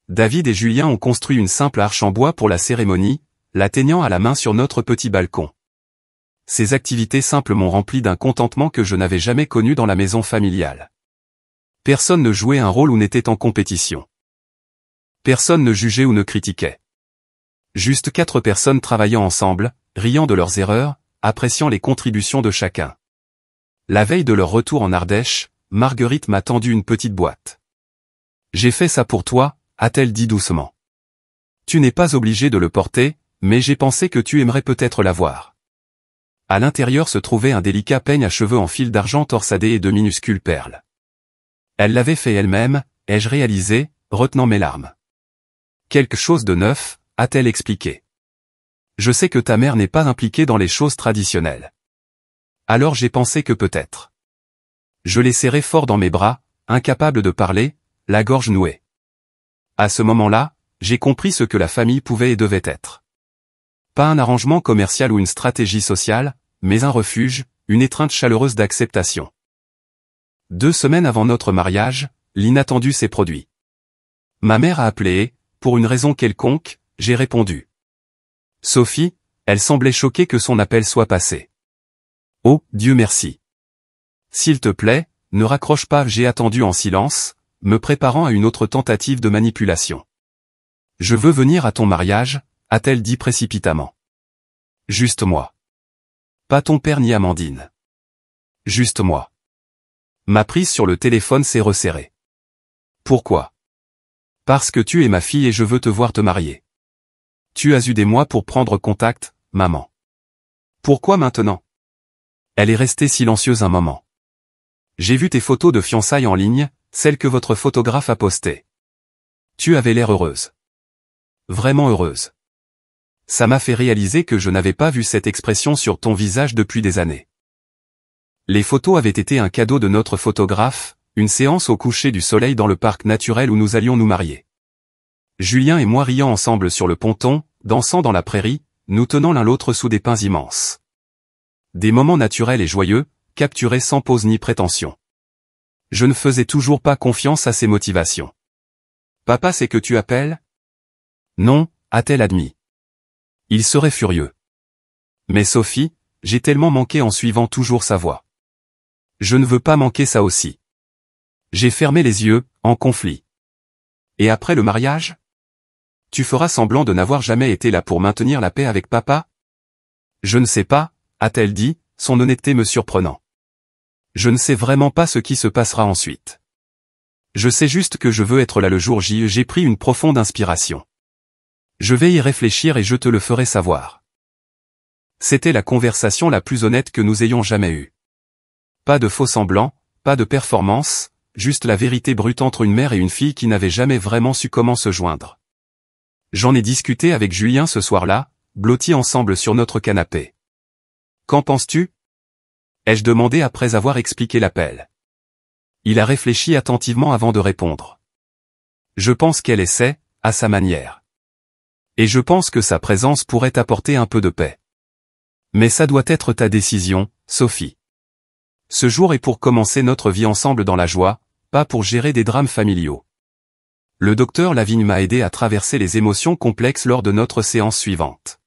David et Julien ont construit une simple arche en bois pour la cérémonie, l'atteignant à la main sur notre petit balcon. Ces activités simples m'ont rempli d'un contentement que je n'avais jamais connu dans la maison familiale. Personne ne jouait un rôle ou n'était en compétition. Personne ne jugeait ou ne critiquait. Juste 4 personnes travaillant ensemble, riant de leurs erreurs, appréciant les contributions de chacun. La veille de leur retour en Ardèche, Marguerite m'a tendu une petite boîte. « J'ai fait ça pour toi », a-t-elle dit doucement. « Tu n'es pas obligé de le porter, mais j'ai pensé que tu aimerais peut-être l'avoir. » À l'intérieur se trouvait un délicat peigne à cheveux en fil d'argent torsadé et de minuscules perles. Elle l'avait fait elle-même, ai-je réalisé, retenant mes larmes. Quelque chose de neuf, a-t-elle expliqué. Je sais que ta mère n'est pas impliquée dans les choses traditionnelles. Alors j'ai pensé que peut-être. Je l'ai serré fort dans mes bras, incapable de parler, la gorge nouée. À ce moment-là, j'ai compris ce que la famille pouvait et devait être. Pas un arrangement commercial ou une stratégie sociale, mais un refuge, une étreinte chaleureuse d'acceptation. 2 semaines avant notre mariage, l'inattendu s'est produit. Ma mère a appelé et, pour une raison quelconque, j'ai répondu. Sophie, elle semblait choquée que son appel soit passé. Oh, Dieu merci. S'il te plaît, ne raccroche pas, j'ai attendu en silence, me préparant à une autre tentative de manipulation. Je veux venir à ton mariage, a-t-elle dit précipitamment. Juste moi. Pas ton père ni Amandine. Juste moi. Ma prise sur le téléphone s'est resserrée. Pourquoi? Parce que tu es ma fille et je veux te voir te marier. Tu as eu des mois pour prendre contact, maman. Pourquoi maintenant? Elle est restée silencieuse un moment. J'ai vu tes photos de fiançailles en ligne, celles que votre photographe a postées. Tu avais l'air heureuse. Vraiment heureuse. Ça m'a fait réaliser que je n'avais pas vu cette expression sur ton visage depuis des années. Les photos avaient été un cadeau de notre photographe, une séance au coucher du soleil dans le parc naturel où nous allions nous marier. Julien et moi riant ensemble sur le ponton, dansant dans la prairie, nous tenant l'un l'autre sous des pins immenses. Des moments naturels et joyeux, capturés sans pause ni prétention. Je ne faisais toujours pas confiance à ses motivations. Papa, c'est que tu appelles? Non, a-t-elle admis. Il serait furieux. Mais Sophie, j'ai tellement manqué en suivant toujours sa voie. Je ne veux pas manquer ça aussi. J'ai fermé les yeux, en conflit. Et après le mariage? Tu feras semblant de n'avoir jamais été là pour maintenir la paix avec papa? Je ne sais pas, a-t-elle dit, son honnêteté me surprenant. Je ne sais vraiment pas ce qui se passera ensuite. Je sais juste que je veux être là le jour J. J'ai pris une profonde inspiration. Je vais y réfléchir et je te le ferai savoir. C'était la conversation la plus honnête que nous ayons jamais eue. Pas de faux semblants, pas de performance, juste la vérité brute entre une mère et une fille qui n'avaient jamais vraiment su comment se joindre. J'en ai discuté avec Julien ce soir-là, blottis ensemble sur notre canapé. Qu'en penses-tu? Ai-je demandé après avoir expliqué l'appel. Il a réfléchi attentivement avant de répondre. Je pense qu'elle essaie, à sa manière. Et je pense que sa présence pourrait apporter un peu de paix. Mais ça doit être ta décision, Sophie. Ce jour est pour commencer notre vie ensemble dans la joie, pas pour gérer des drames familiaux. Le docteur Lavigne m'a aidé à traverser les émotions complexes lors de notre séance suivante.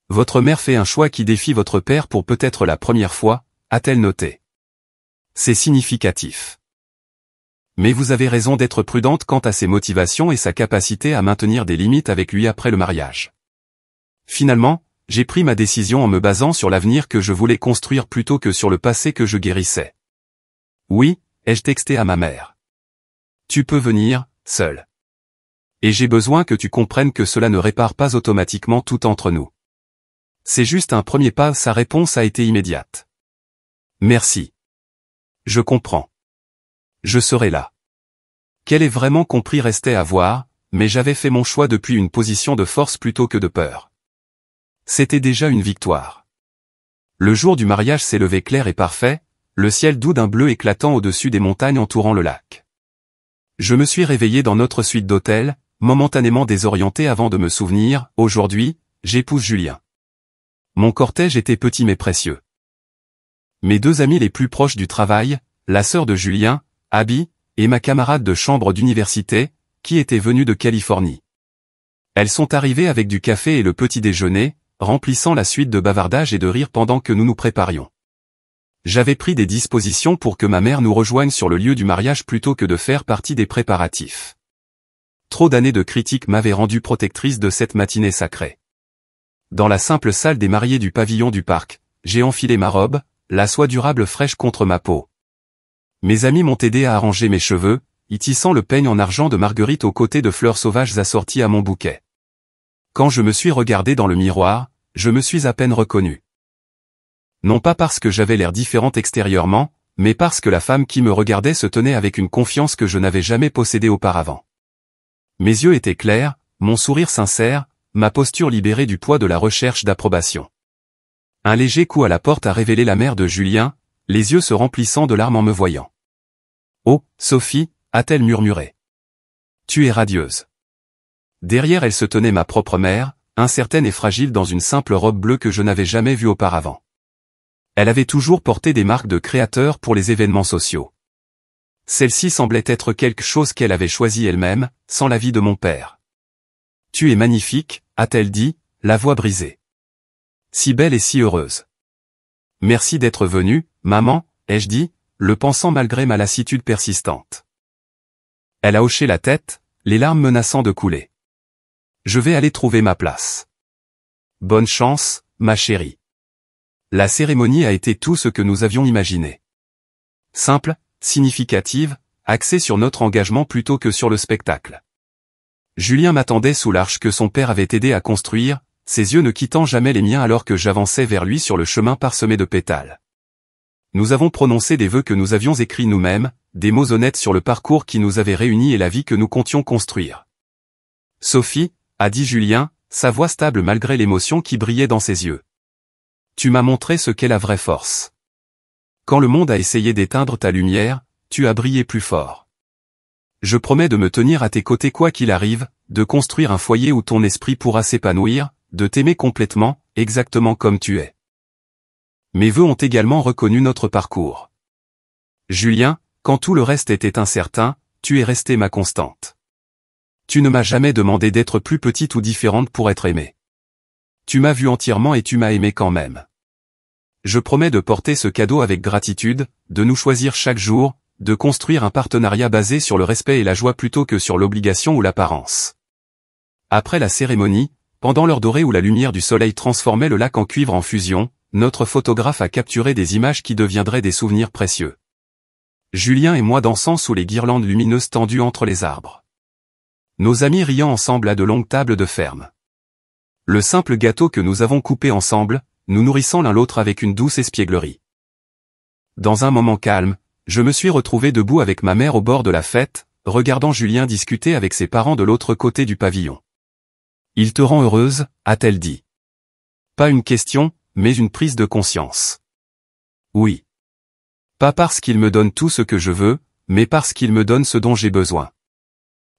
Votre mère fait un choix qui défie votre père pour peut-être la première fois, a-t-elle noté. C'est significatif. Mais vous avez raison d'être prudente quant à ses motivations et sa capacité à maintenir des limites avec lui après le mariage. Finalement, j'ai pris ma décision en me basant sur l'avenir que je voulais construire plutôt que sur le passé que je guérissais. Oui, ai-je texté à ma mère. Tu peux venir, seul. Et j'ai besoin que tu comprennes que cela ne répare pas automatiquement tout entre nous. C'est juste un premier pas, sa réponse a été immédiate. Merci. Je comprends. Je serai là. Qu'elle ait vraiment compris restait à voir, mais j'avais fait mon choix depuis une position de force plutôt que de peur. C'était déjà une victoire. Le jour du mariage s'est levé clair et parfait, le ciel doux d'un bleu éclatant au-dessus des montagnes entourant le lac. Je me suis réveillé dans notre suite d'hôtel, momentanément désorienté avant de me souvenir, aujourd'hui, j'épouse Julien. Mon cortège était petit mais précieux. Mes 2 amis les plus proches du travail, la sœur de Julien, Abby, et ma camarade de chambre d'université, qui était venue de Californie. Elles sont arrivées avec du café et le petit déjeuner, remplissant la suite de bavardages et de rires pendant que nous nous préparions. J'avais pris des dispositions pour que ma mère nous rejoigne sur le lieu du mariage plutôt que de faire partie des préparatifs. Trop d'années de critiques m'avaient rendu protectrice de cette matinée sacrée. Dans la simple salle des mariés du pavillon du parc, j'ai enfilé ma robe, la soie durable fraîche contre ma peau. Mes amis m'ont aidé à arranger mes cheveux, y tissant le peigne en argent de marguerite aux côtés de fleurs sauvages assorties à mon bouquet. Quand je me suis regardé dans le miroir, je me suis à peine reconnu. Non pas parce que j'avais l'air différente extérieurement, mais parce que la femme qui me regardait se tenait avec une confiance que je n'avais jamais possédée auparavant. Mes yeux étaient clairs, mon sourire sincère, ma posture libérée du poids de la recherche d'approbation. Un léger coup à la porte a révélé la mère de Julien, les yeux se remplissant de larmes en me voyant. « Oh, Sophie » a-t-elle murmuré. « Tu es radieuse. » Derrière elle se tenait ma propre mère, incertaine et fragile dans une simple robe bleue que je n'avais jamais vue auparavant. Elle avait toujours porté des marques de créateur pour les événements sociaux. Celle-ci semblait être quelque chose qu'elle avait choisi elle-même, sans l'avis de mon père. « Tu es magnifique », a-t-elle dit, la voix brisée. « Si belle et si heureuse. »« Merci d'être venue, maman », ai-je dit, le pensant malgré ma lassitude persistante. Elle a hoché la tête, les larmes menaçant de couler. « Je vais aller trouver ma place. »« Bonne chance, ma chérie. » La cérémonie a été tout ce que nous avions imaginé. Simple, significative, axée sur notre engagement plutôt que sur le spectacle. Julien m'attendait sous l'arche que son père avait aidé à construire, ses yeux ne quittant jamais les miens alors que j'avançais vers lui sur le chemin parsemé de pétales. Nous avons prononcé des vœux que nous avions écrits nous-mêmes, des mots honnêtes sur le parcours qui nous avait réunis et la vie que nous comptions construire. « Sophie », a dit Julien, sa voix stable malgré l'émotion qui brillait dans ses yeux. « Tu m'as montré ce qu'est la vraie force. Quand le monde a essayé d'éteindre ta lumière, tu as brillé plus fort. Je promets de me tenir à tes côtés quoi qu'il arrive, de construire un foyer où ton esprit pourra s'épanouir, de t'aimer complètement, exactement comme tu es. » Mes vœux ont également reconnu notre parcours. Julien, quand tout le reste était incertain, tu es resté ma constante. Tu ne m'as jamais demandé d'être plus petite ou différente pour être aimée. Tu m'as vu entièrement et tu m'as aimé quand même. Je promets de porter ce cadeau avec gratitude, de nous choisir chaque jour, de construire un partenariat basé sur le respect et la joie plutôt que sur l'obligation ou l'apparence. Après la cérémonie, pendant l'heure dorée où la lumière du soleil transformait le lac en cuivre en fusion, notre photographe a capturé des images qui deviendraient des souvenirs précieux. Julien et moi dansant sous les guirlandes lumineuses tendues entre les arbres. Nos amis riant ensemble à de longues tables de ferme. Le simple gâteau que nous avons coupé ensemble, nous nourrissant l'un l'autre avec une douce espièglerie. Dans un moment calme, je me suis retrouvé debout avec ma mère au bord de la fête, regardant Julien discuter avec ses parents de l'autre côté du pavillon. « Il te rend heureuse » a-t-elle dit. Pas une question, mais une prise de conscience. Oui. Pas parce qu'il me donne tout ce que je veux, mais parce qu'il me donne ce dont j'ai besoin.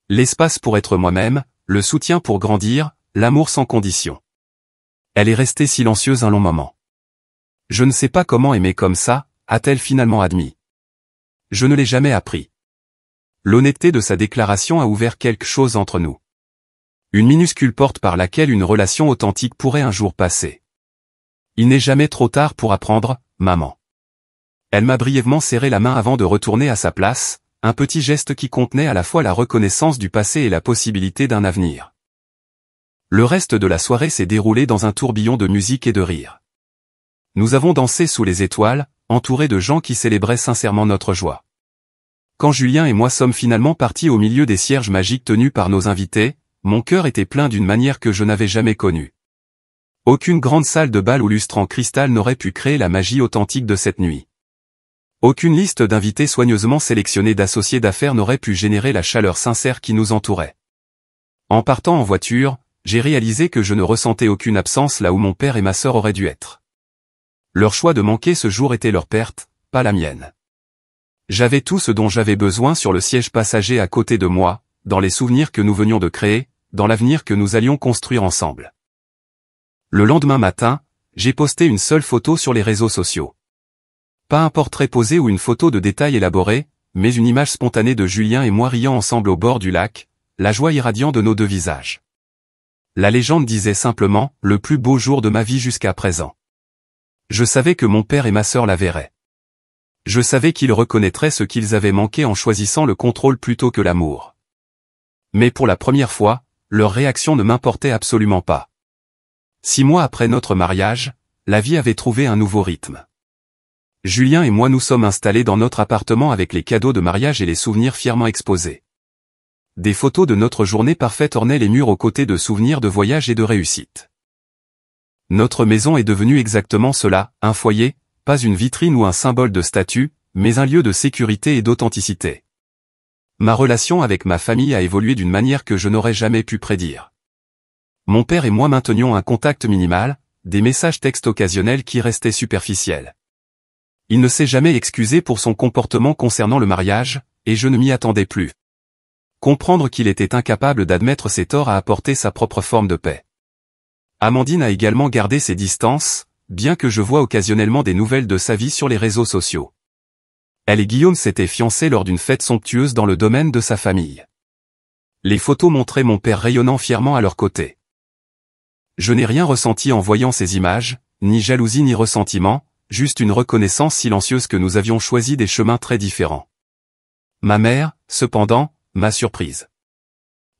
L'espace pour être moi-même, le soutien pour grandir, l'amour sans condition. Elle est restée silencieuse un long moment. Je ne sais pas comment aimer comme ça, a-t-elle finalement admis. Je ne l'ai jamais appris. L'honnêteté de sa déclaration a ouvert quelque chose entre nous. Une minuscule porte par laquelle une relation authentique pourrait un jour passer. Il n'est jamais trop tard pour apprendre, maman. Elle m'a brièvement serré la main avant de retourner à sa place, un petit geste qui contenait à la fois la reconnaissance du passé et la possibilité d'un avenir. Le reste de la soirée s'est déroulé dans un tourbillon de musique et de rire. Nous avons dansé sous les étoiles, entourés de gens qui célébraient sincèrement notre joie. Quand Julien et moi sommes finalement partis au milieu des cierges magiques tenus par nos invités, mon cœur était plein d'une manière que je n'avais jamais connue. Aucune grande salle de bal ou lustre en cristal n'aurait pu créer la magie authentique de cette nuit. Aucune liste d'invités soigneusement sélectionnés d'associés d'affaires n'aurait pu générer la chaleur sincère qui nous entourait. En partant en voiture, j'ai réalisé que je ne ressentais aucune absence là où mon père et ma sœur auraient dû être. Leur choix de manquer ce jour était leur perte, pas la mienne. J'avais tout ce dont j'avais besoin sur le siège passager à côté de moi, dans les souvenirs que nous venions de créer, dans l'avenir que nous allions construire ensemble. Le lendemain matin, j'ai posté une seule photo sur les réseaux sociaux. Pas un portrait posé ou une photo de détail élaborée, mais une image spontanée de Julien et moi riant ensemble au bord du lac, la joie irradiant de nos deux visages. La légende disait simplement « le plus beau jour de ma vie jusqu'à présent ». Je savais que mon père et ma sœur la verraient. Je savais qu'ils reconnaîtraient ce qu'ils avaient manqué en choisissant le contrôle plutôt que l'amour. Mais pour la première fois, leur réaction ne m'importait absolument pas. 6 mois après notre mariage, la vie avait trouvé un nouveau rythme. Julien et moi nous sommes installés dans notre appartement avec les cadeaux de mariage et les souvenirs fièrement exposés. Des photos de notre journée parfaite ornaient les murs aux côtés de souvenirs de voyage et de réussite. Notre maison est devenue exactement cela, un foyer, pas une vitrine ou un symbole de statut, mais un lieu de sécurité et d'authenticité. Ma relation avec ma famille a évolué d'une manière que je n'aurais jamais pu prédire. Mon père et moi maintenions un contact minimal, des messages textes occasionnels qui restaient superficiels. Il ne s'est jamais excusé pour son comportement concernant le mariage, et je ne m'y attendais plus. Comprendre qu'il était incapable d'admettre ses torts a apporté sa propre forme de paix. Amandine a également gardé ses distances, bien que je vois occasionnellement des nouvelles de sa vie sur les réseaux sociaux. Elle et Guillaume s'étaient fiancés lors d'une fête somptueuse dans le domaine de sa famille. Les photos montraient mon père rayonnant fièrement à leur côté. Je n'ai rien ressenti en voyant ces images, ni jalousie ni ressentiment, juste une reconnaissance silencieuse que nous avions choisi des chemins très différents. Ma mère, cependant, m'a surprise.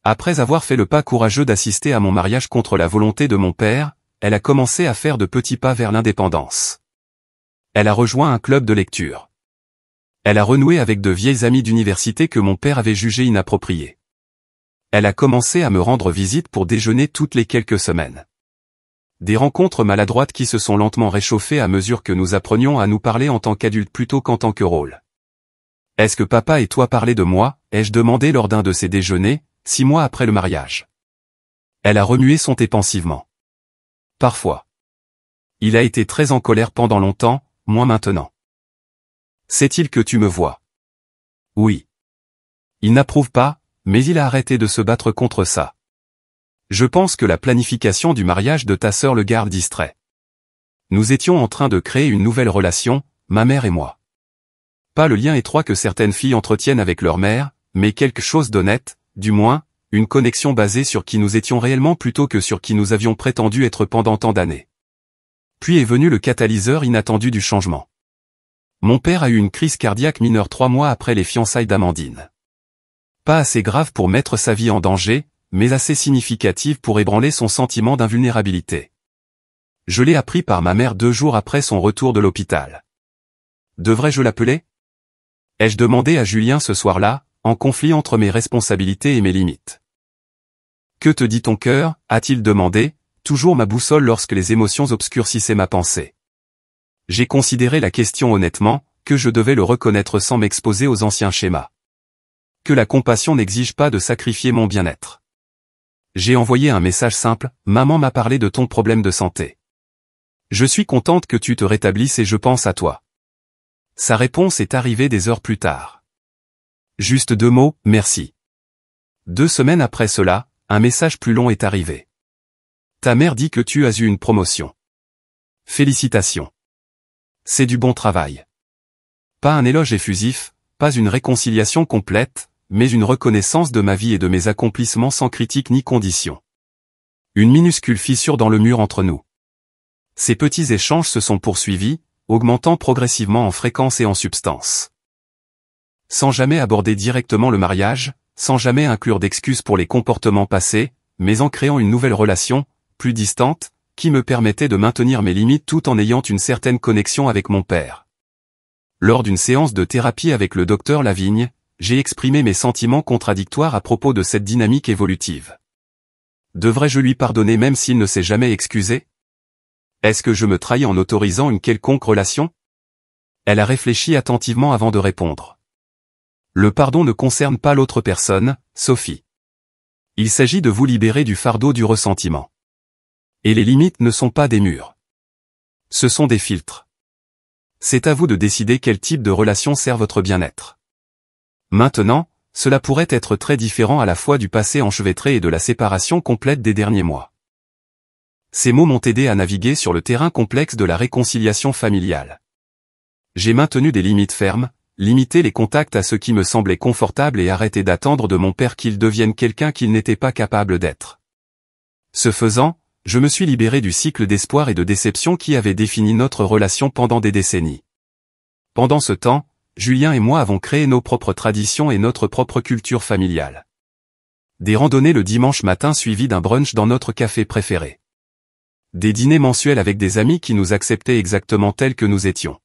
Après avoir fait le pas courageux d'assister à mon mariage contre la volonté de mon père, elle a commencé à faire de petits pas vers l'indépendance. Elle a rejoint un club de lecture. Elle a renoué avec de vieilles amies d'université que mon père avait jugées inappropriées. Elle a commencé à me rendre visite pour déjeuner toutes les quelques semaines. Des rencontres maladroites qui se sont lentement réchauffées à mesure que nous apprenions à nous parler en tant qu'adultes plutôt qu'en tant que rôle. « Est-ce que papa et toi parlaient de moi ?» ai-je demandé lors d'un de ces déjeuners, 6 mois après le mariage. Elle a remué son nez pensivement. « Parfois. Il a été très en colère pendant longtemps, moins maintenant. »« Sait-il que tu me vois ?» ?»« Oui. » »« Il n'approuve pas, mais il a arrêté de se battre contre ça. » »« Je pense que la planification du mariage de ta sœur le garde distrait. Nous étions en train de créer une nouvelle relation, ma mère et moi. Pas le lien étroit que certaines filles entretiennent avec leur mère, mais quelque chose d'honnête, du moins, une connexion basée sur qui nous étions réellement plutôt que sur qui nous avions prétendu être pendant tant d'années. Puis est venu le catalyseur inattendu du changement. Mon père a eu une crise cardiaque mineure 3 mois après les fiançailles d'Amandine. Pas assez grave pour mettre sa vie en danger, mais assez significative pour ébranler son sentiment d'invulnérabilité. Je l'ai appris par ma mère 2 jours après son retour de l'hôpital. Devrais-je l'appeler ? Ai-je demandé à Julien ce soir-là, en conflit entre mes responsabilités et mes limites. Que te dit ton cœur ? A-t-il demandé, toujours ma boussole lorsque les émotions obscurcissaient ma pensée. J'ai considéré la question honnêtement, que je devais le reconnaître sans m'exposer aux anciens schémas. Que la compassion n'exige pas de sacrifier mon bien-être. J'ai envoyé un message simple, maman m'a parlé de ton problème de santé. Je suis contente que tu te rétablisses et je pense à toi. Sa réponse est arrivée des heures plus tard. Juste 2 mots, merci. 2 semaines après cela, un message plus long est arrivé. Ta mère dit que tu as eu une promotion. Félicitations. C'est du bon travail. Pas un éloge effusif, pas une réconciliation complète, mais une reconnaissance de ma vie et de mes accomplissements sans critique ni condition. Une minuscule fissure dans le mur entre nous. Ces petits échanges se sont poursuivis, augmentant progressivement en fréquence et en substance. Sans jamais aborder directement le mariage, sans jamais inclure d'excuses pour les comportements passés, mais en créant une nouvelle relation, plus distante, qui me permettait de maintenir mes limites tout en ayant une certaine connexion avec mon père. Lors d'une séance de thérapie avec le docteur Lavigne, j'ai exprimé mes sentiments contradictoires à propos de cette dynamique évolutive. Devrais-je lui pardonner même s'il ne s'est jamais excusé ? Est-ce que je me trahis en autorisant une quelconque relation ? Elle a réfléchi attentivement avant de répondre. Le pardon ne concerne pas l'autre personne, Sophie. Il s'agit de vous libérer du fardeau du ressentiment. Et les limites ne sont pas des murs. Ce sont des filtres. C'est à vous de décider quel type de relation sert votre bien-être. Maintenant, cela pourrait être très différent à la fois du passé enchevêtré et de la séparation complète des derniers mois. Ces mots m'ont aidé à naviguer sur le terrain complexe de la réconciliation familiale. J'ai maintenu des limites fermes, limité les contacts à ce qui me semblait confortable et arrêté d'attendre de mon père qu'il devienne quelqu'un qu'il n'était pas capable d'être. Ce faisant, je me suis libéré du cycle d'espoir et de déception qui avait défini notre relation pendant des décennies. Pendant ce temps, Julien et moi avons créé nos propres traditions et notre propre culture familiale. Des randonnées le dimanche matin suivies d'un brunch dans notre café préféré. Des dîners mensuels avec des amis qui nous acceptaient exactement tels que nous étions.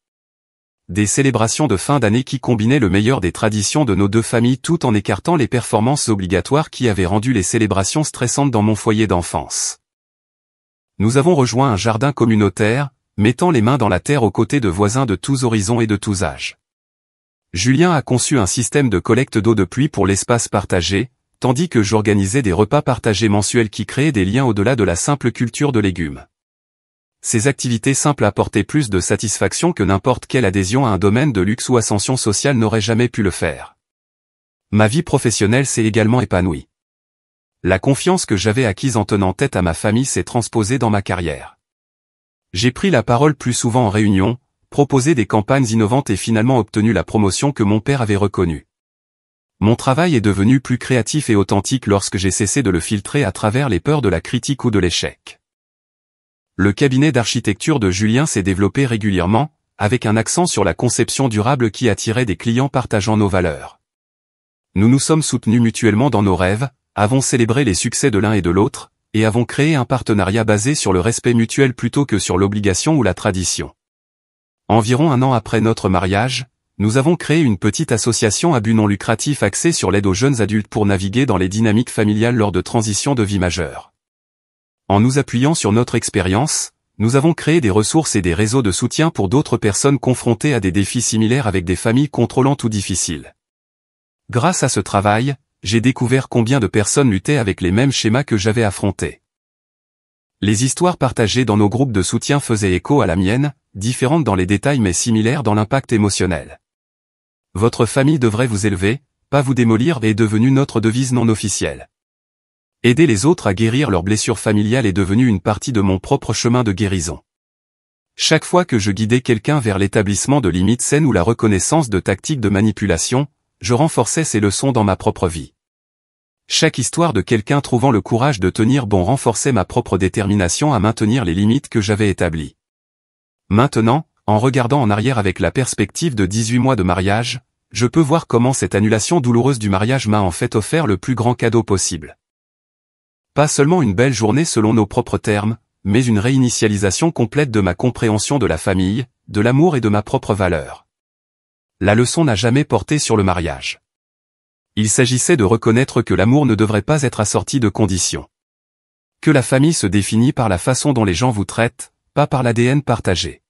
Des célébrations de fin d'année qui combinaient le meilleur des traditions de nos 2 familles tout en écartant les performances obligatoires qui avaient rendu les célébrations stressantes dans mon foyer d'enfance. Nous avons rejoint un jardin communautaire, mettant les mains dans la terre aux côtés de voisins de tous horizons et de tous âges. Julien a conçu un système de collecte d'eau de pluie pour l'espace partagé, tandis que j'organisais des repas partagés mensuels qui créaient des liens au-delà de la simple culture de légumes. Ces activités simples apportaient plus de satisfaction que n'importe quelle adhésion à un domaine de luxe ou ascension sociale n'aurait jamais pu le faire. Ma vie professionnelle s'est également épanouie. La confiance que j'avais acquise en tenant tête à ma famille s'est transposée dans ma carrière. J'ai pris la parole plus souvent en réunion, proposé des campagnes innovantes et finalement obtenu la promotion que mon père avait reconnue. Mon travail est devenu plus créatif et authentique lorsque j'ai cessé de le filtrer à travers les peurs de la critique ou de l'échec. Le cabinet d'architecture de Julien s'est développé régulièrement, avec un accent sur la conception durable qui attirait des clients partageant nos valeurs. Nous nous sommes soutenus mutuellement dans nos rêves, avons célébré les succès de l'un et de l'autre, et avons créé un partenariat basé sur le respect mutuel plutôt que sur l'obligation ou la tradition. Environ un an après notre mariage, nous avons créé une petite association à but non lucratif axée sur l'aide aux jeunes adultes pour naviguer dans les dynamiques familiales lors de transitions de vie majeures. En nous appuyant sur notre expérience, nous avons créé des ressources et des réseaux de soutien pour d'autres personnes confrontées à des défis similaires avec des familles contrôlantes ou difficiles. Grâce à ce travail, j'ai découvert combien de personnes luttaient avec les mêmes schémas que j'avais affrontés. Les histoires partagées dans nos groupes de soutien faisaient écho à la mienne, différentes dans les détails mais similaires dans l'impact émotionnel. Votre famille devrait vous élever, pas vous démolir est devenue notre devise non officielle. Aider les autres à guérir leurs blessures familiales est devenu une partie de mon propre chemin de guérison. Chaque fois que je guidais quelqu'un vers l'établissement de limites saines ou la reconnaissance de tactiques de manipulation, je renforçais ces leçons dans ma propre vie. Chaque histoire de quelqu'un trouvant le courage de tenir bon renforçait ma propre détermination à maintenir les limites que j'avais établies. Maintenant, en regardant en arrière avec la perspective de 18 mois de mariage, je peux voir comment cette annulation douloureuse du mariage m'a en fait offert le plus grand cadeau possible. Pas seulement une belle journée selon nos propres termes, mais une réinitialisation complète de ma compréhension de la famille, de l'amour et de ma propre valeur. La leçon n'a jamais porté sur le mariage. Il s'agissait de reconnaître que l'amour ne devrait pas être assorti de conditions. Que la famille se définit par la façon dont les gens vous traitent, pas par l'ADN partagé.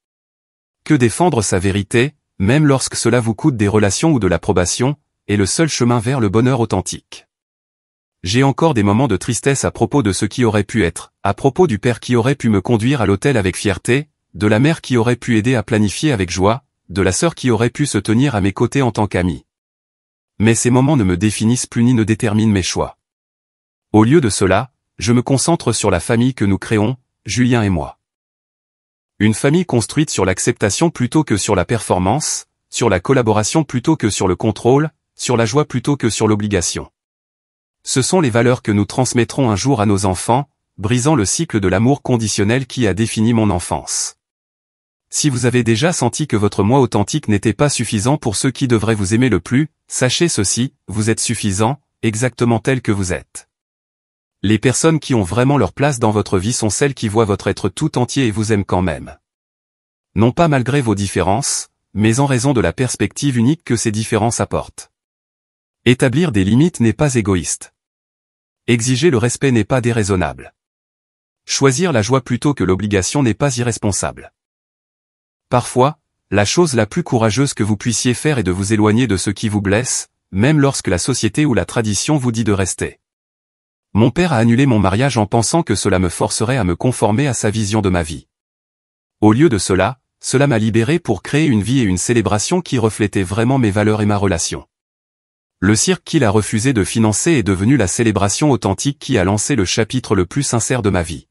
Que défendre sa vérité, même lorsque cela vous coûte des relations ou de l'approbation, est le seul chemin vers le bonheur authentique. J'ai encore des moments de tristesse à propos de ce qui aurait pu être, à propos du père qui aurait pu me conduire à l'hôtel avec fierté, de la mère qui aurait pu aider à planifier avec joie, de la sœur qui aurait pu se tenir à mes côtés en tant qu'amie. Mais ces moments ne me définissent plus ni ne déterminent mes choix. Au lieu de cela, je me concentre sur la famille que nous créons, Julien et moi. Une famille construite sur l'acceptation plutôt que sur la performance, sur la collaboration plutôt que sur le contrôle, sur la joie plutôt que sur l'obligation. Ce sont les valeurs que nous transmettrons un jour à nos enfants, brisant le cycle de l'amour conditionnel qui a défini mon enfance. Si vous avez déjà senti que votre moi authentique n'était pas suffisant pour ceux qui devraient vous aimer le plus, sachez ceci, vous êtes suffisant, exactement tel que vous êtes. Les personnes qui ont vraiment leur place dans votre vie sont celles qui voient votre être tout entier et vous aiment quand même. Non pas malgré vos différences, mais en raison de la perspective unique que ces différences apportent. Établir des limites n'est pas égoïste. Exiger le respect n'est pas déraisonnable. Choisir la joie plutôt que l'obligation n'est pas irresponsable. Parfois, la chose la plus courageuse que vous puissiez faire est de vous éloigner de ce qui vous blesse, même lorsque la société ou la tradition vous dit de rester. Mon père a annulé mon mariage en pensant que cela me forcerait à me conformer à sa vision de ma vie. Au lieu de cela, cela m'a libéré pour créer une vie et une célébration qui reflétaient vraiment mes valeurs et ma relation. Le cirque qu'il a refusé de financer est devenu la célébration authentique qui a lancé le chapitre le plus sincère de ma vie.